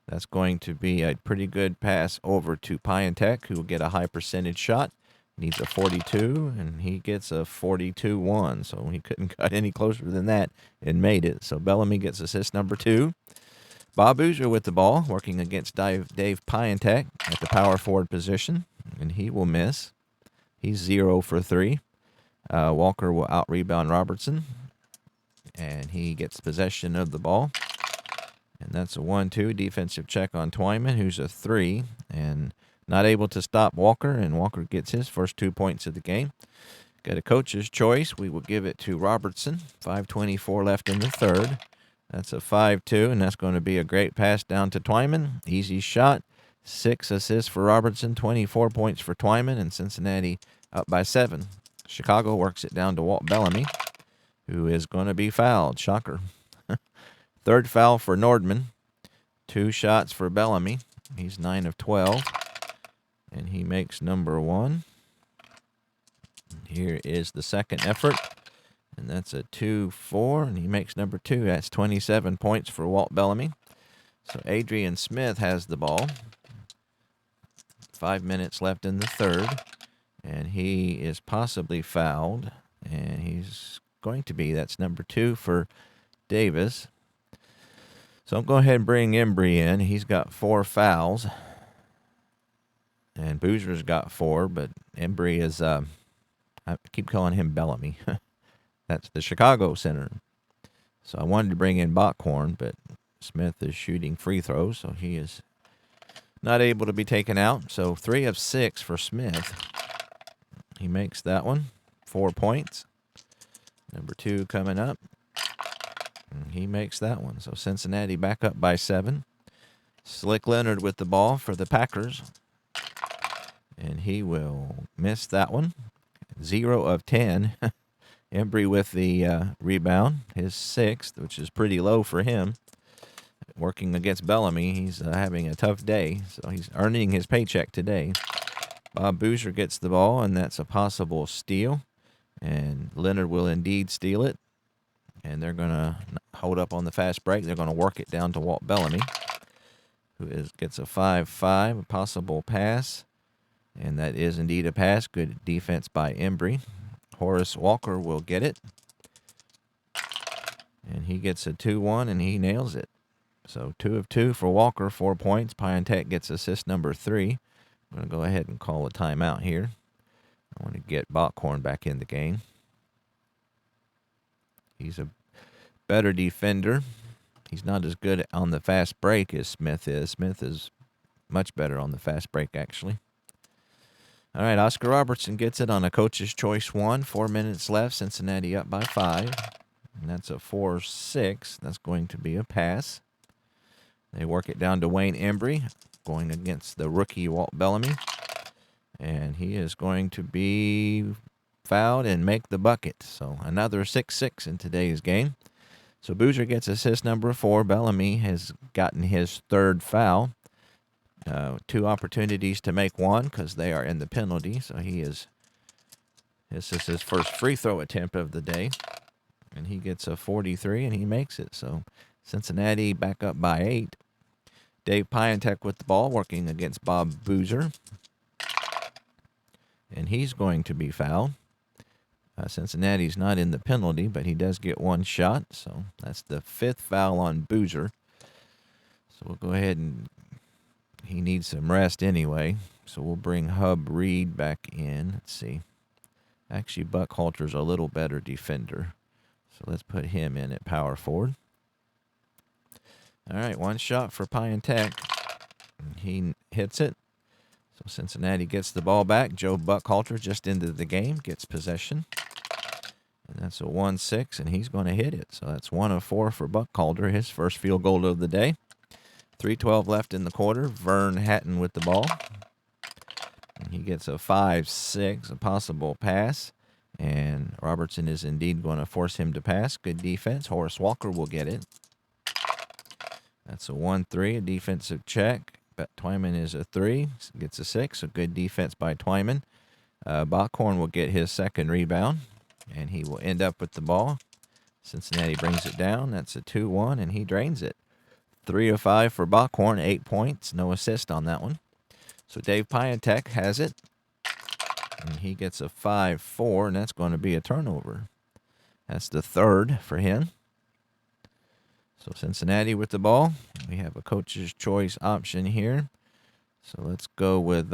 That's going to be a pretty good pass over to Piantek, who will get a high percentage shot. Needs a 42, and he gets a 42-1. So he couldn't cut any closer than that and made it. So Bellamy gets assist number 2. Bob Boozer with the ball, working against Dave Piantek at the power forward position, and he will miss. He's 0 for 3. Walker will out-rebound Robertson, and he gets possession of the ball. And that's a 1-2 defensive check on Twyman, who's a 3, and not able to stop Walker, and Walker gets his first 2 points of the game. Got a coach's choice. We will give it to Robertson. 5:24 left in the third. That's a 5-2, and that's going to be a great pass down to Twyman. Easy shot. 6 assists for Robertson, 24 points for Twyman, and Cincinnati up by 7. Chicago works it down to Walt Bellamy, who is going to be fouled. Shocker. Third foul for Nordman. 2 shots for Bellamy. He's 9 of 12, and he makes number 1. Here is the second effort. And that's a 2-4, and he makes number 2. That's 27 points for Walt Bellamy. So Adrian Smith has the ball. 5 minutes left in the third, and he is possibly fouled. And he's going to be. That's number 2 for Davis. So I'm going to go ahead and bring Embry in. He's got 4 fouls. And Boozer's got 4, but Embry is, I keep calling him Bellamy. That's the Chicago center. So I wanted to bring in Bockhorn, but Smith is shooting free throws, so he is not able to be taken out. So 3 of 6 for Smith. He makes that one. 4 points. Number 2 coming up. And he makes that one. So Cincinnati back up by 7. Slick Leonard with the ball for the Packers. And he will miss that one. 0 of 10. Embry with the rebound, his 6th, which is pretty low for him. Working against Bellamy, he's having a tough day, so he's earning his paycheck today. Bob Boozer gets the ball, and that's a possible steal. And Leonard will indeed steal it. And they're going to hold up on the fast break. They're going to work it down to Walt Bellamy, who gets a 5-5, a possible pass. And that is indeed a pass. Good defense by Embry. Horace Walker will get it. And he gets a 2-1, and he nails it. So 2 of 2 for Walker, 4 points. Piantek gets assist number 3. I'm going to go ahead and call a timeout here. I want to get Bockhorn back in the game. He's a better defender. He's not as good on the fast break as Smith is. Smith is much better on the fast break, actually. All right, Oscar Robertson gets it on a coach's choice 1. 4 minutes left. Cincinnati up by 5. And that's a 4-6. That's going to be a pass. They work it down to Wayne Embry, going against the rookie Walt Bellamy. And he is going to be fouled and make the bucket. So another 6-6 in today's game. So Boozer gets assist number 4. Bellamy has gotten his 3rd foul. 2 opportunities to make 1 because they are in the penalty. So this is his first free throw attempt of the day. And he gets a 43, and he makes it. So Cincinnati back up by 8. Dave Piantek with the ball, working against Bob Boozer. And he's going to be fouled. Cincinnati's not in the penalty, but he does get 1 shot. So that's the 5th foul on Boozer. So we'll go ahead and he needs some rest anyway. So we'll bring Hub Reed back in. Let's see. Actually, Buckhalter's a little better defender. So let's put him in at power forward. All right, 1 shot for Piantek. He hits it. So Cincinnati gets the ball back. Joe Buckhalter just into the game, gets possession. And that's a 1-6, and he's going to hit it. So that's 1 of 4 for Buckhalter, his first field goal of the day. 3:12 left in the quarter. Vern Hatton with the ball. And he gets a 5-6, a possible pass. And Robertson is indeed going to force him to pass. Good defense. Horace Walker will get it. That's a 1-3, a defensive check. But Twyman is a 3, gets a 6. So good defense by Twyman. Bockhorn will get his 2nd rebound. And he will end up with the ball. Cincinnati brings it down. That's a 2-1, and he drains it. 3 of 5 for Bockhorn, 8 points. No assist on that one. So Dave Piatek has it, and he gets a 5-4, and that's going to be a turnover. That's the third for him. So Cincinnati with the ball. We have a coach's choice option here. So let's go with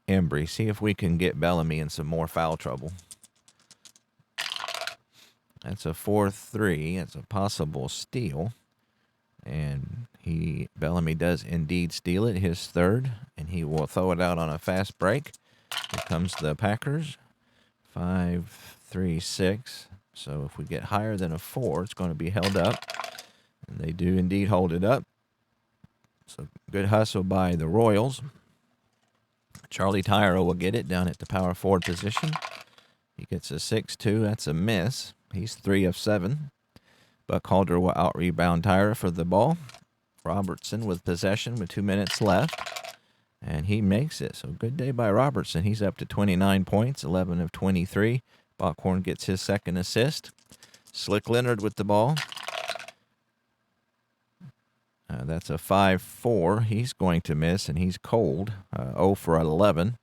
Embry. See if we can get Bellamy in some more foul trouble. That's a 4-3. That's a possible steal. And Bellamy does indeed steal it, his third. And he will throw it out on a fast break. Here comes the Packers. 5-3-6. So if we get higher than a 4, it's going to be held up. And they do indeed hold it up. So good hustle by the Royals. Charlie Tyra will get it down at the power forward position. He gets a 6-2. That's a miss. He's 3 of 7. Buckhalter will out-rebound Tyra for the ball. Robertson with possession with 2 minutes left. And he makes it. So good day by Robertson. He's up to 29 points, 11 of 23. Bockhorn gets his second assist. Slick Leonard with the ball. That's a 5-4. He's going to miss, and he's cold. 0 for 11.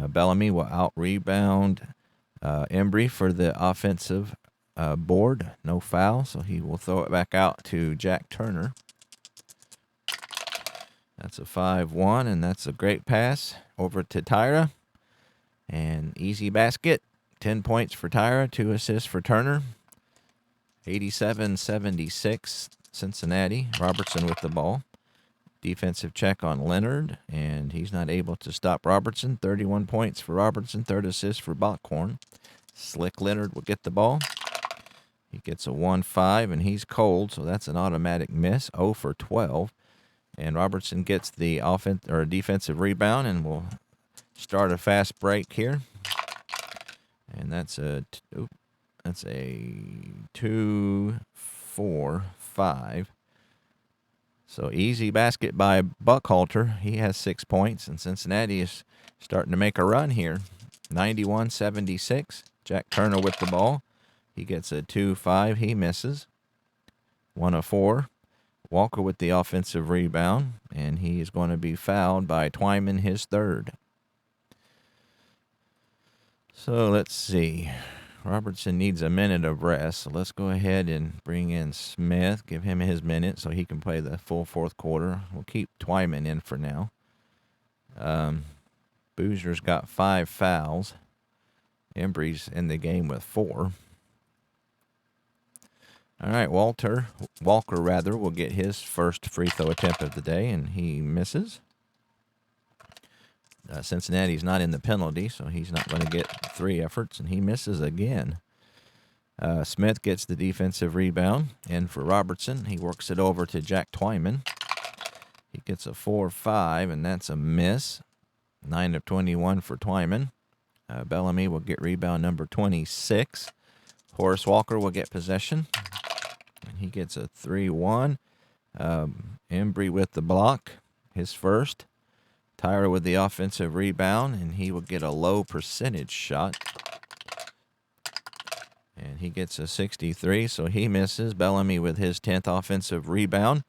Bellamy will out-rebound Embry for the offensive board. No foul, so he will throw it back out to Jack Turner. That's a 5-1, and that's a great pass over to Tyra. And easy basket. 10 points for Tyra, 2 assists for Turner. 87-76, Cincinnati. Robertson with the ball. Defensive check on Leonard, and he's not able to stop Robertson. 31 points for Robertson, third assist for Bockhorn. Slick Leonard will get the ball. He gets a 1-5, and he's cold, so that's an automatic miss. 0 for 12. And Robertson gets the defensive rebound, and will start a fast break here. And that's a 2-4-5. So easy basket by Buckhalter. He has 6 points, and Cincinnati is starting to make a run here. 91-76. Jack Turner with the ball. He gets a 2-5. He misses. 1 of 4. Walker with the offensive rebound, and he is going to be fouled by Twyman, his third. So let's see. Robertson needs a minute of rest, so let's go ahead and bring in Smith, give him his minute so he can play the full fourth quarter. We'll keep Twyman in for now. Boozer's got 5 fouls. Embry's in the game with 4. All right, Walker will get his first free throw attempt of the day, and he misses. Cincinnati's not in the penalty, so he's not going to get 3 efforts, and he misses again. Smith gets the defensive rebound, and for Robertson, he works it over to Jack Twyman. He gets a 4-5, and that's a miss. 9 of 21 for Twyman. Bellamy will get rebound number 26. Horace Walker will get possession, and he gets a 3-1. Embry with the block, his first. Tyra with the offensive rebound, and he will get a low percentage shot. And he gets a 63, so he misses. Bellamy with his 10th offensive rebound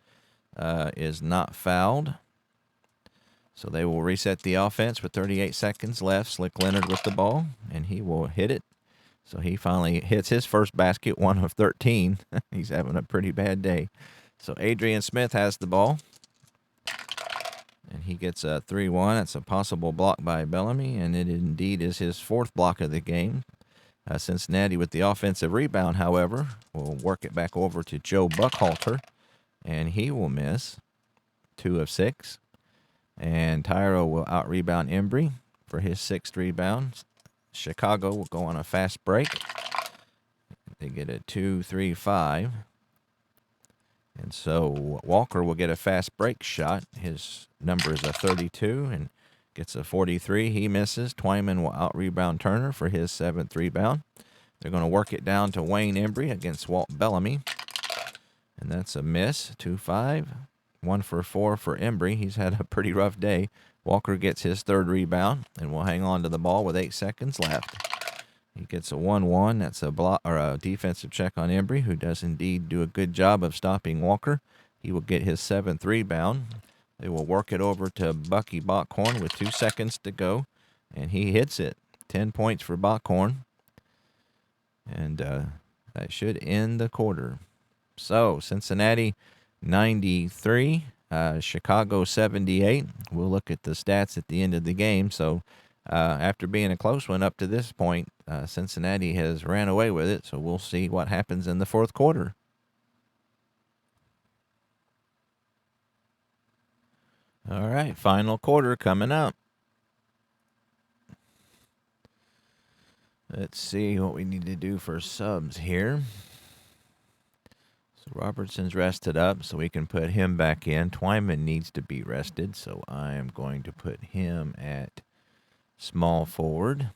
is not fouled. So they will reset the offense with 38 seconds left. Slick Leonard with the ball, and he will hit it. So he finally hits his first basket, 1 of 13. He's having a pretty bad day. So Adrian Smith has the ball. And he gets a 3-1. That's a possible block by Bellamy, and it indeed is his 4th block of the game. Cincinnati with the offensive rebound, however, will work it back over to Joe Buckhalter, and he will miss. 2 of 6. And Tyra will out-rebound Embry for his 6th rebound. Chicago will go on a fast break. They get a 2-3-5. And so Walker will get a fast break shot. His number is a 32 and gets a 43. He misses. Twyman will out-rebound Turner for his 7th rebound. They're going to work it down to Wayne Embry against Walt Bellamy. And that's a miss, 2-5. 1 for 4 for Embry. He's had a pretty rough day. Walker gets his third rebound and will hang on to the ball with 8 seconds left. He gets a 1-1. That's a block or a defensive check on Embry, who does indeed do a good job of stopping Walker. He will get his 7th rebound. They will work it over to Bucky Bockhorn with 2 seconds to go, and he hits it. 10 points for Bockhorn, and that should end the quarter. So Cincinnati 93, Chicago 78. We'll look at the stats at the end of the game. So after being a close one up to this point, Cincinnati has ran away with it. So we'll see what happens in the fourth quarter. All right, final quarter coming up. Let's see what we need to do for subs here. So Robertson's rested up, so we can put him back in. Twyman needs to be rested, so I am going to put him at small forward.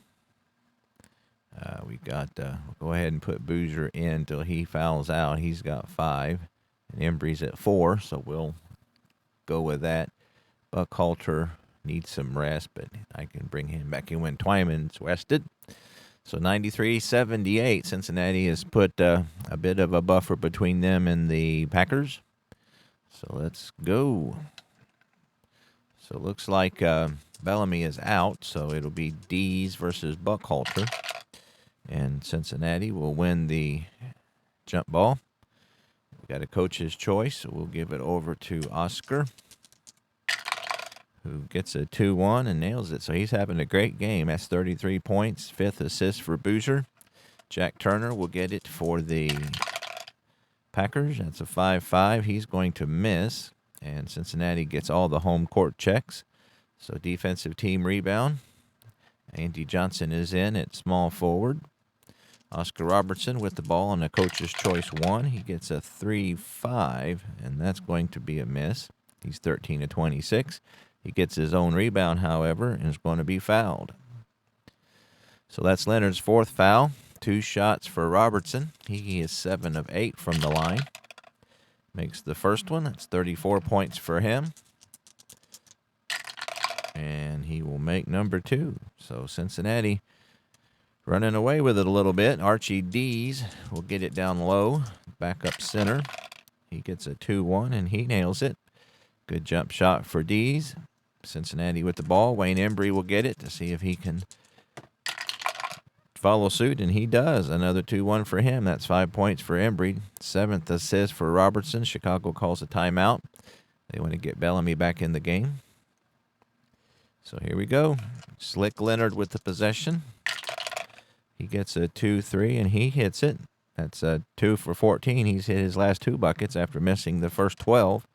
We'll go ahead and put Boozer in until he fouls out. He's got 5, and Embry's at 4, so we'll go with that. Buckhalter needs some rest, but I can bring him back in when Twyman's rested. So 93-78, Cincinnati has put a bit of a buffer between them and the Packers. So let's go. So it looks like Bellamy is out, so it'll be Dees versus Buckhalter. And Cincinnati will win the jump ball. We got a coach's choice, so we'll give it over to Oscar, who gets a 2-1 and nails it. So he's having a great game. That's 33 points, 5th assist for Boozer. Jack Turner will get it for the Packers. That's a 5-5. He's going to miss, and Cincinnati gets all the home court checks. So defensive team rebound. Andy Johnson is in at small forward. Oscar Robertson with the ball on a coach's choice 1. He gets a 3-5, and that's going to be a miss. He's 13 of 26. He gets his own rebound, however, and is going to be fouled. So that's Leonard's 4th foul. 2 shots for Robertson. He is 7 of 8 from the line. Makes the first one. That's 34 points for him. And he will make number 2. So Cincinnati running away with it a little bit. Archie Dees will get it down low. Back up center. He gets a 2-1, and he nails it. Good jump shot for Dees. Cincinnati with the ball. Wayne Embry will get it to see if he can follow suit, and he does. Another 2-1 for him. That's 5 points for Embry. 7th assist for Robertson. Chicago calls a timeout. They want to get Bellamy back in the game. So here we go. Slick Leonard with the possession. He gets a 2-3, and he hits it. That's a 2 for 14. He's hit his last 2 buckets after missing the first 12.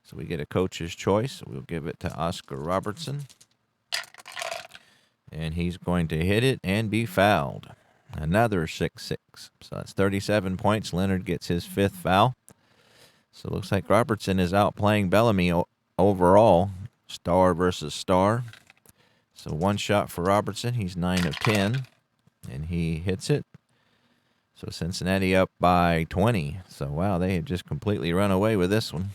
So we get a coach's choice. We'll give it to Oscar Robertson. And he's going to hit it and be fouled. Another 6-6. So that's 37 points. Leonard gets his 5th foul. So it looks like Robertson is outplaying Bellamy overall. Star versus star. So 1 shot for Robertson. He's 9 of 10. And he hits it. So Cincinnati up by 20. So, wow, they have just completely run away with this one.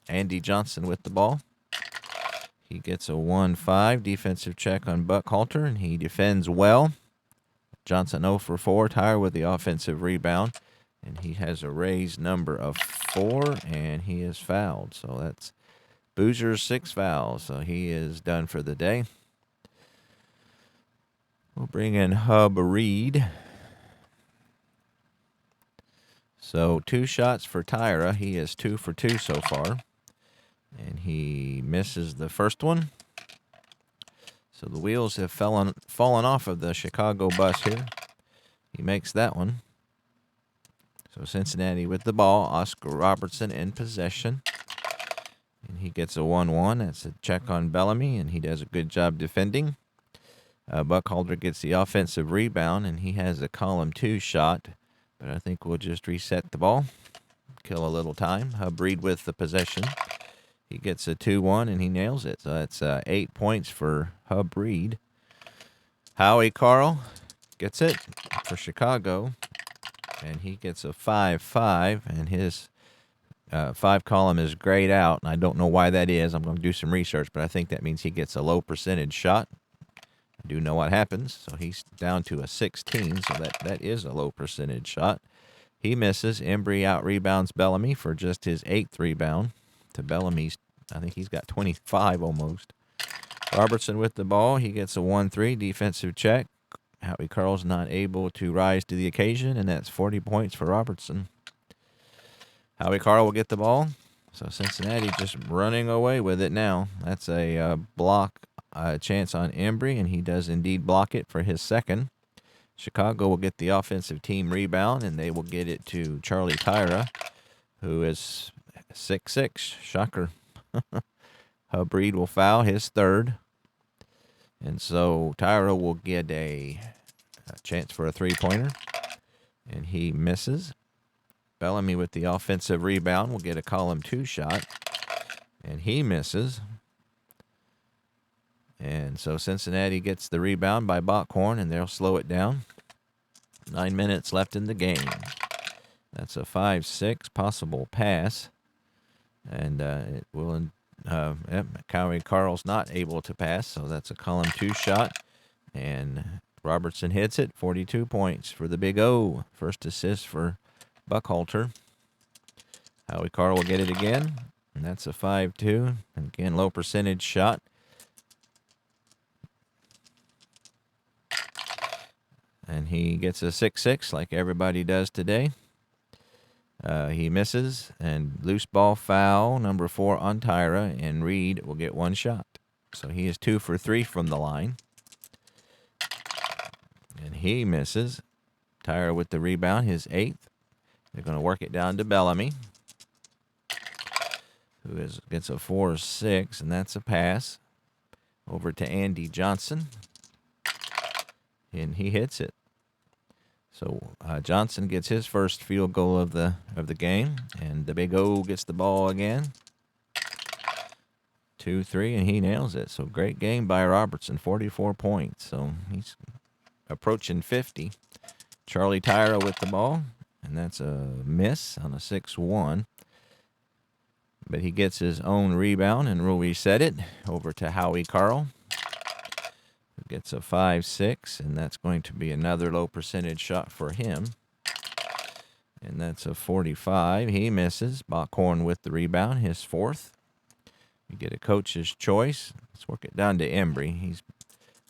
Andy Johnson with the ball. He gets a 1-5 defensive check on Buckhalter, and he defends well. Johnson 0 for 4, Tyre with the offensive rebound, and he has a raised number of 4, and he is fouled. So that's Boozer's 6 fouls, so he is done for the day. We'll bring in Hub Reed. So 2 shots for Tyra. He is 2 for 2 so far. And he misses the first one. So the wheels have fallen off of the Chicago bus here. He makes that one. So Cincinnati with the ball. Oscar Robertson in possession. And he gets a 1-1. That's a check on Bellamy, and he does a good job defending. Buckhalter gets the offensive rebound, and he has a column 2 shot. But I think we'll just reset the ball. Kill a little time. Hub Reed with the possession. He gets a 2-1, and he nails it. So that's 8 points for Hub Reed. Howie Carl gets it for Chicago, and he gets a 5-5, and his 5 column is grayed out, and I don't know why that is. I'm going to do some research, but I think that means he gets a low percentage shot. I do know what happens, so he's down to a 16, so that is a low percentage shot. He misses. Embry out-rebounds Bellamy for just his 8th rebound. To Bellamy's, I think he's got 25 almost. Robertson with the ball. He gets a 1-3 defensive check. Howie Carl's not able to rise to the occasion, and that's 40 points for Robertson. Howie Carl will get the ball. So Cincinnati just running away with it now. That's a block chance on Embry, and he does indeed block it for his 2nd. Chicago will get the offensive team rebound, and they will get it to Charlie Tyra, who is 6'6". Shocker. Hub Reed will foul his 3rd. And so Tyra will get a chance for a 3-pointer, and he misses. Bellamy with the offensive rebound will get a column 2 shot, and he misses. And so Cincinnati gets the rebound by Bockhorn, and they'll slow it down. 9 minutes left in the game. That's a 5-6 possible pass. And it will. Howie Carl's not able to pass, so that's a column 2 shot. And Robertson hits it. 42 points for the Big O. First assist for Buckhalter. Howie Carl will get it again, and that's a 5-2. And again, low percentage shot. And he gets a 6-6 like everybody does today. He misses, and loose ball foul, number 4 on Tyra, and Reed will get 1 shot. So he is 2 for 3 from the line. And he misses. Tyra with the rebound, his 8th. They're going to work it down to Bellamy, who gets a 4-6, and that's a pass over to Andy Johnson. And he hits it. So Johnson gets his first field goal of the game, and the Big O gets the ball again. 2-3, and he nails it. So great game by Robertson, 44 points. So he's approaching 50. Charlie Tyra with the ball, and that's a miss on a 6-1. But he gets his own rebound, and we'll reset it over to Howie Carl. Gets a 5-6, and that's going to be another low percentage shot for him. And that's a 45. He misses. Bockhorn with the rebound, his 4th. You get a coach's choice. Let's work it down to Embry. He's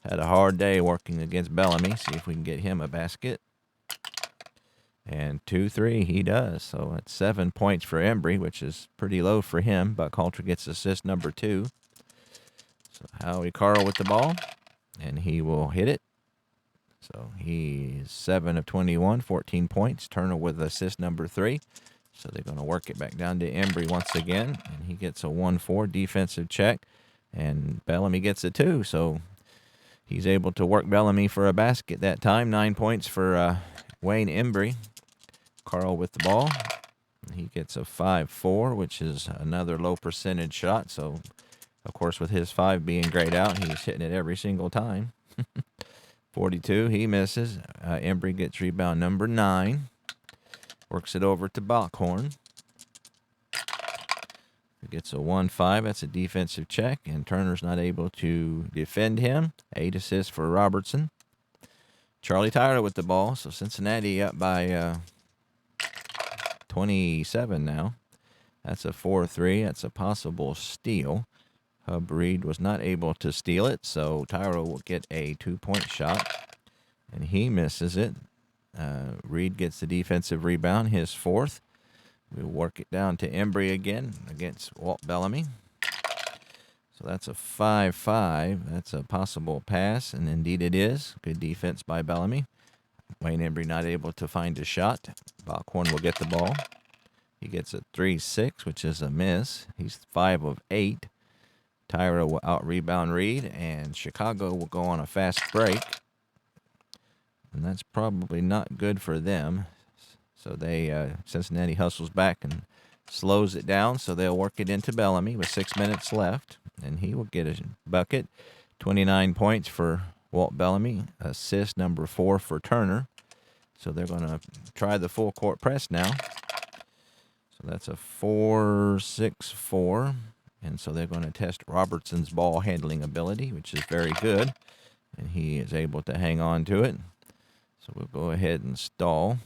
had a hard day working against Bellamy. See if we can get him a basket. And 2-3, he does. So that's 7 points for Embry, which is pretty low for him. Buckhalter gets assist number 2. So Howie Carl with the ball. And he will hit it. So he's 7 of 21, 14 points. Turner with assist number 3. So they're going to work it back down to Embry once again. And he gets a 1-4 defensive check. And Bellamy gets a 2. So he's able to work Bellamy for a basket that time. 9 points for Wayne Embry. Carl with the ball. He gets a 5-4, which is another low percentage shot. So of course, with his 5 being grayed out, he's hitting it every single time. 42, he misses. Embry gets rebound number 9. Works it over to Bockhorn. He gets a 1-5. That's a defensive check, and Turner's not able to defend him. 8 assists for Robertson. Charlie Tyra with the ball, so Cincinnati up by 27 now. That's a 4-3. That's a possible steal. Hub Reed was not able to steal it, so Tyra will get a 2-point shot, and he misses it. Reed gets the defensive rebound, his 4th. We'll work it down to Embry again against Walt Bellamy. So that's a 5-5. That's a possible pass, and indeed it is. Good defense by Bellamy. Wayne Embry not able to find a shot. Bockhorn will get the ball. He gets a 3-6, which is a miss. He's 5 of 8. Tyra will out-rebound Reed, and Chicago will go on a fast break. And that's probably not good for them. So Cincinnati hustles back and slows it down, so they'll work it into Bellamy with 6 minutes left. And he will get a bucket. 29 points for Walt Bellamy. Assist number 4 for Turner. So they're going to try the full court press now. So that's a 4-6-4. And so they're going to test Robertson's ball handling ability, which is very good. And he is able to hang on to it. So we'll go ahead and stall.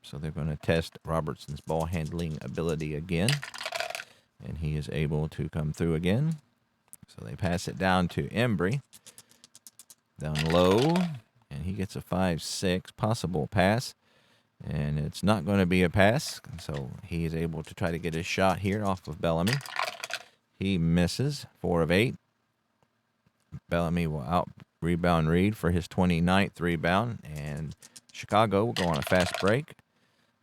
So they're going to test Robertson's ball handling ability again. And he is able to come through again. So they pass it down to Embry. Down low. And he gets a 5-6 possible pass. And it's not going to be a pass. So he is able to try to get a shot here off of Bellamy. He misses, 4 of 8. Bellamy will out rebound Reed for his 29th rebound. And Chicago will go on a fast break.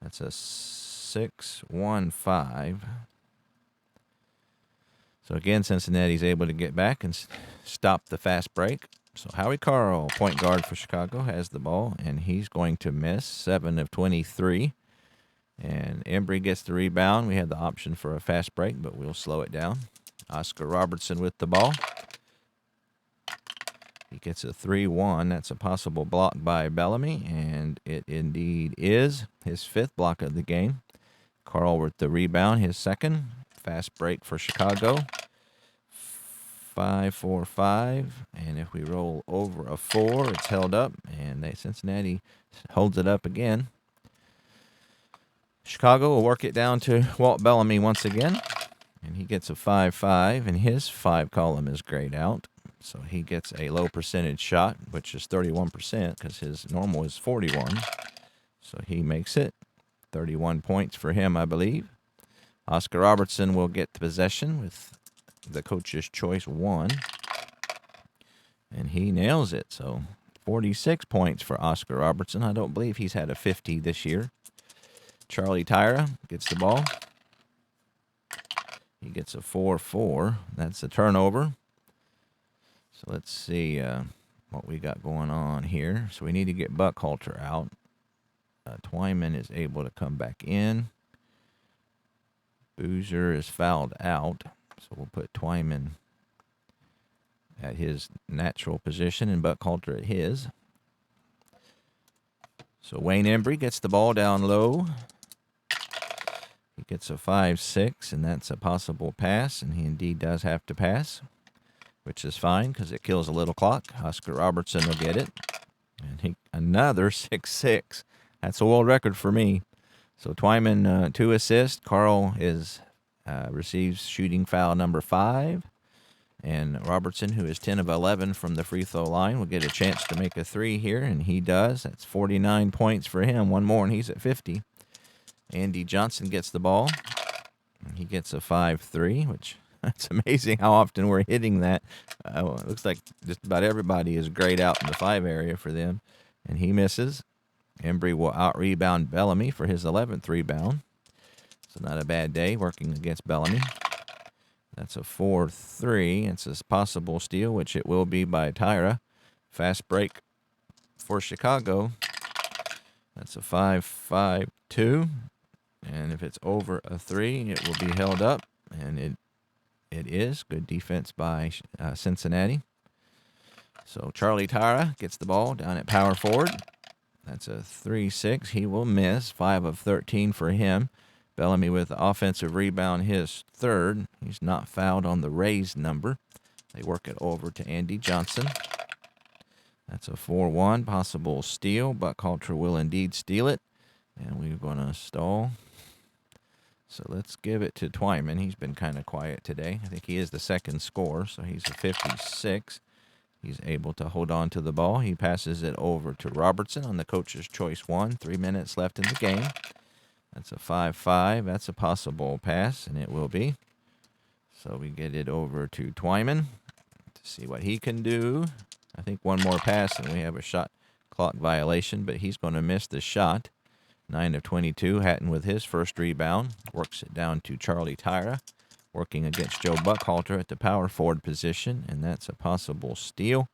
That's a 6-1-5. So again, Cincinnati's able to get back and stop the fast break. So Howie Carl, point guard for Chicago, has the ball, and he's going to miss 7 of 23. And Embry gets the rebound. We had the option for a fast break, but we'll slow it down. Oscar Robertson with the ball. He gets a 3-1. That's a possible block by Bellamy, and it indeed is his 5th block of the game. Carl with the rebound, his 2nd. Fast break for Chicago. 5-4-5, and if we roll over a 4, it's held up, and Cincinnati holds it up again. Chicago will work it down to Walt Bellamy once again, and he gets a 5-5, and his 5 column is grayed out, so he gets a low percentage shot, which is 31%, because his normal is 41, so he makes it. 31 points for him, I believe. Oscar Robertson will get the possession with the coach's choice 1, and he nails it. So 46 points for Oscar Robertson. I don't believe he's had a 50 this year. Charlie Tyra gets the ball. He gets a 4-4. That's a turnover. So let's see what we got going on here. So we need to get Buckhalter out. Twyman is able to come back in. Boozer is fouled out. So we'll put Twyman at his natural position and Buckhalter at his. So Wayne Embry gets the ball down low. He gets a 5-6, and that's a possible pass, and he indeed does have to pass, which is fine because it kills a little clock. Oscar Robertson will get it. And another 6-6. That's a world record for me. So Twyman, 2 assists. Carl receives shooting foul number 5. And Robertson, who is 10 of 11 from the free throw line, will get a chance to make a 3 here, and he does. That's 49 points for him. One more, and he's at 50. Andy Johnson gets the ball. And he gets a 5-3, which that's amazing how often we're hitting that. It looks like just about everybody is grayed out in the 5 area for them. And he misses. Embry will out-rebound Bellamy for his 11th rebound. So not a bad day working against Bellamy. That's a 4-3. It's a possible steal, which it will be by Tyra. Fast break for Chicago. That's a 5-5-2. And if it's over a 3, it will be held up. And it is. Good defense by Cincinnati. So Charlie Tyra gets the ball down at power forward. That's a 3-6. He will miss. 5 of 13 for him. Bellamy with the offensive rebound, his 3rd. He's not fouled on the raised number. They work it over to Andy Johnson. That's a 4-1 possible steal. Buckhalter will indeed steal it. And we're going to stall. So let's give it to Twyman. He's been kind of quiet today. I think he is the 2nd scorer, so he's a 56. He's able to hold on to the ball. He passes it over to Robertson on the coach's choice 1. 3 minutes left in the game. That's a 5-5. That's a possible pass, and it will be. So we get it over to Twyman to see what he can do. I think one more pass, and we have a shot clock violation, but he's going to miss the shot. 9 of 22. Hatton with his 1st rebound. Works it down to Charlie Tyra, working against Joe Buckhalter at the power forward position, and that's a possible steal.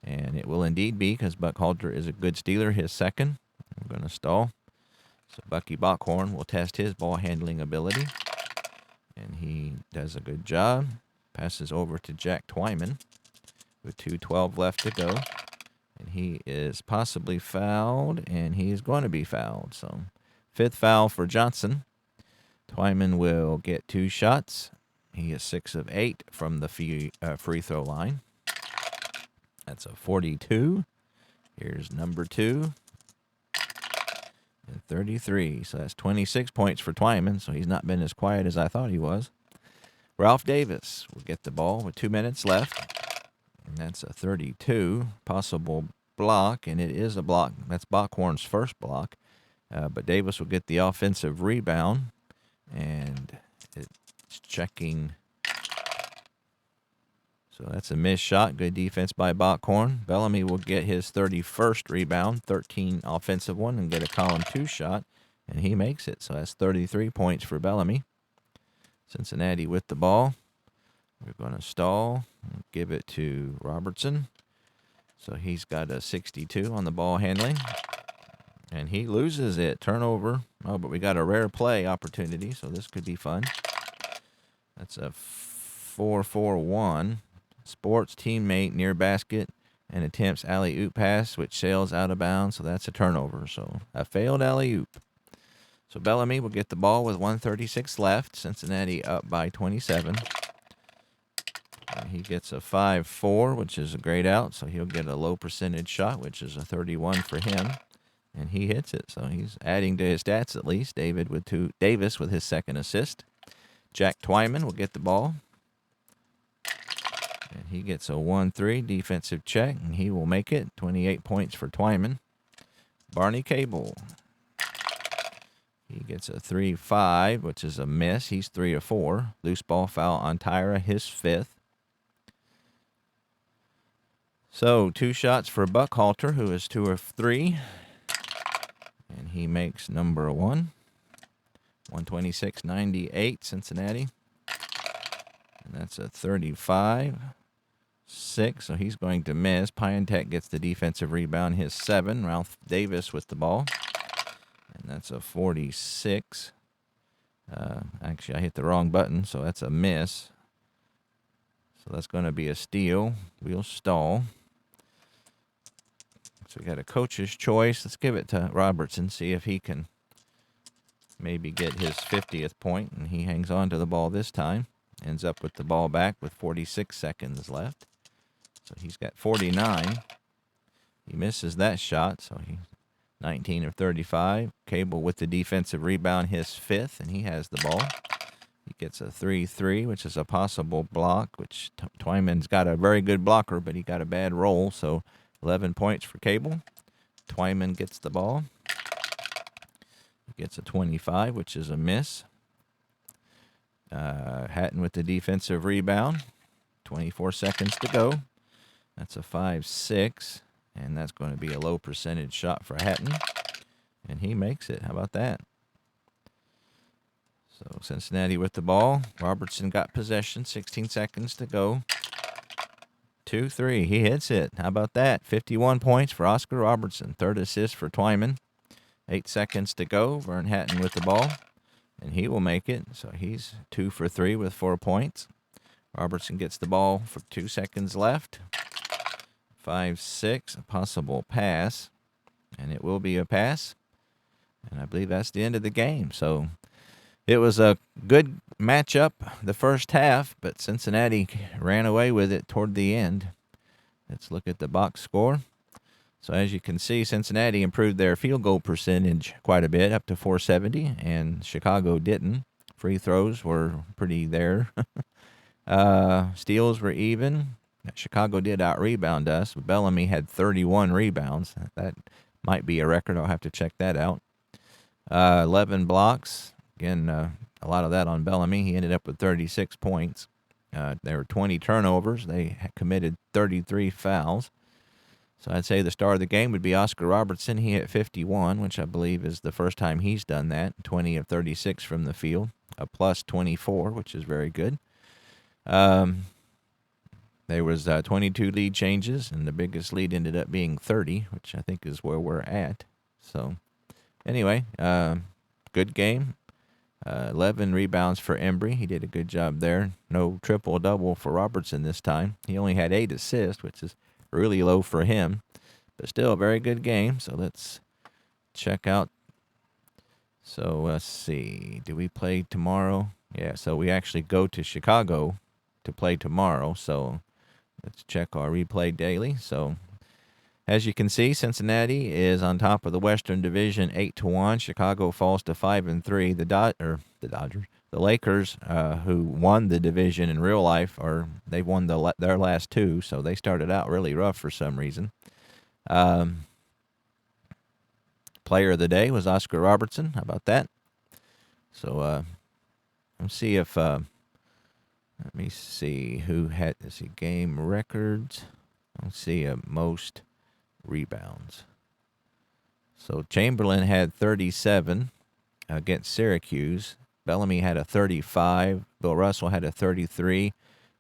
And it will indeed be because Buckhalter is a good stealer, his 2nd. I'm going to stall. So Bucky Bockhorn will test his ball handling ability, and he does a good job. Passes over to Jack Twyman with 2:12 left to go. And he is possibly fouled, and he is going to be fouled. So 5th foul for Johnson. Twyman will get 2 shots. He is 6 of 8 from the free throw line. That's a 42. Here's number 2. And 33. So that's 26 points for Twyman. So he's not been as quiet as I thought he was. Ralph Davis will get the ball with 2 minutes left. And that's a 32. Possible block, and it is a block. That's Bockhorn's first block. But Davis will get the offensive rebound. And it's checking. So that's a missed shot. Good defense by Bockhorn. Bellamy will get his 31st rebound, 13 offensive one, and get a column 2 shot. And he makes it. So that's 33 points for Bellamy. Cincinnati with the ball. We're going to stall. Give it to Robertson. So he's got a 62 on the ball handling. And he loses it. Turnover. Oh, but we got a rare play opportunity, so this could be fun. That's a 4-4-1. Sports teammate near basket and attempts alley-oop pass, which sails out of bounds, so that's a turnover. So a failed alley-oop. So Bellamy will get the ball with 1:36 left. Cincinnati up by 27. And he gets a 5-4, which is a grade out, so he'll get a low percentage shot, which is a 31 for him. And he hits it, so he's adding to his stats at least. Davis with his second assist. Jack Twyman will get the ball. And he gets a 1-3 defensive check, and he will make it. 28 points for Twyman. Barney Cable. He gets a 3-5, which is a miss. He's 3 of 4. Loose ball foul on Tyra, his 5th. So 2 shots for Buckhalter, who is 2 of 3. And he makes number 1. 126-98, Cincinnati. And that's a 35-6, so he's going to miss. Piontek gets the defensive rebound, his 7. Ralph Davis with the ball. And that's a 46. Actually, I hit the wrong button, so that's a miss. So that's going to be a steal. We'll stall. So we got a coach's choice. Let's give it to Robertson, see if he can maybe get his 50th point, and he hangs on to the ball this time. Ends up with the ball back with 46 seconds left. So he's got 49. He misses that shot, so he's 19 of 35. Cable with the defensive rebound, his 5th, and he has the ball. He gets a 3-3, which is a possible block, which Twyman's got a very good blocker, but he got a bad roll, so 11 points for Cable. Twyman gets the ball. He gets a 25, which is a miss. Hatton with the defensive rebound. 24 seconds to go. That's a 5-6, and that's going to be a low percentage shot for Hatton. And he makes it. How about that? So Cincinnati with the ball. Robertson got possession. 16 seconds to go. 2-3. He hits it. How about that? 51 points for Oscar Robertson. 3rd assist for Twyman. 8 seconds to go. Vern Hatton with the ball. And he will make it. So he's 2 for 3 with 4 points. Robertson gets the ball for 2 seconds left. 5-6. A possible pass. And it will be a pass. And I believe that's the end of the game. So it was a good matchup the first half, but Cincinnati ran away with it toward the end. Let's look at the box score. So as you can see, Cincinnati improved their field goal percentage quite a bit, up to 470, and Chicago didn't. Free throws were pretty there. Steals were even. Chicago did out-rebound us. Bellamy had 31 rebounds. That might be a record. I'll have to check that out. 11 blocks. Again, a lot of that on Bellamy. He ended up with 36 points. There were 20 turnovers. They committed 33 fouls. So I'd say the star of the game would be Oscar Robertson. He hit 51, which I believe is the first time he's done that. 20 of 36 from the field. A plus 24, which is very good. There was 22 lead changes, and the biggest lead ended up being 30, which I think is where we're at. So anyway, good game. 11 rebounds for Embry. He did a good job there. No triple-double for Robertson this time. He only had 8 assists, which is really low for him. But still a very good game. So let's check out So let's see. Do we play tomorrow? Yeah, so we actually go to Chicago to play tomorrow. So let's check our replay daily. So as you can see, Cincinnati is on top of the Western Division 8-1. Chicago falls to 5-3. The Lakers, who won the division in real life, they've won their last two, so they started out really rough for some reason. Player of the day was Oscar Robertson. How about that? So let's see if let me see who had game records. Let's see most rebounds. So Chamberlain had 37 against Syracuse. Bellamy had a 35. Bill Russell had a 33.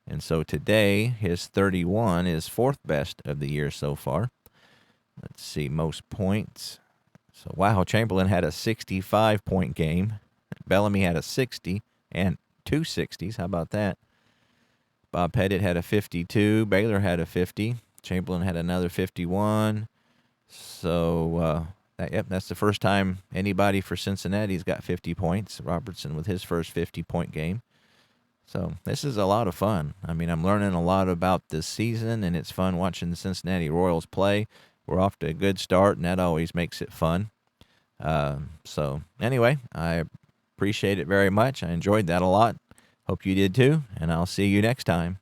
And so today, his 31 is fourth best of the year so far. Let's see, most points. So, wow, Chamberlain had a 65-point game. Bellamy had a 60 and two 60s. How about that? Bob Pettit had a 52. Baylor had a 50. Chamberlain had another 51. So, that's the first time anybody for Cincinnati's got 50 points. Robertson with his first 50-point game. So this is a lot of fun. I mean, I'm learning a lot about this season, and it's fun watching the Cincinnati Royals play. We're off to a good start, and that always makes it fun. So anyway, I appreciate it very much. I enjoyed that a lot. Hope you did too, and I'll see you next time.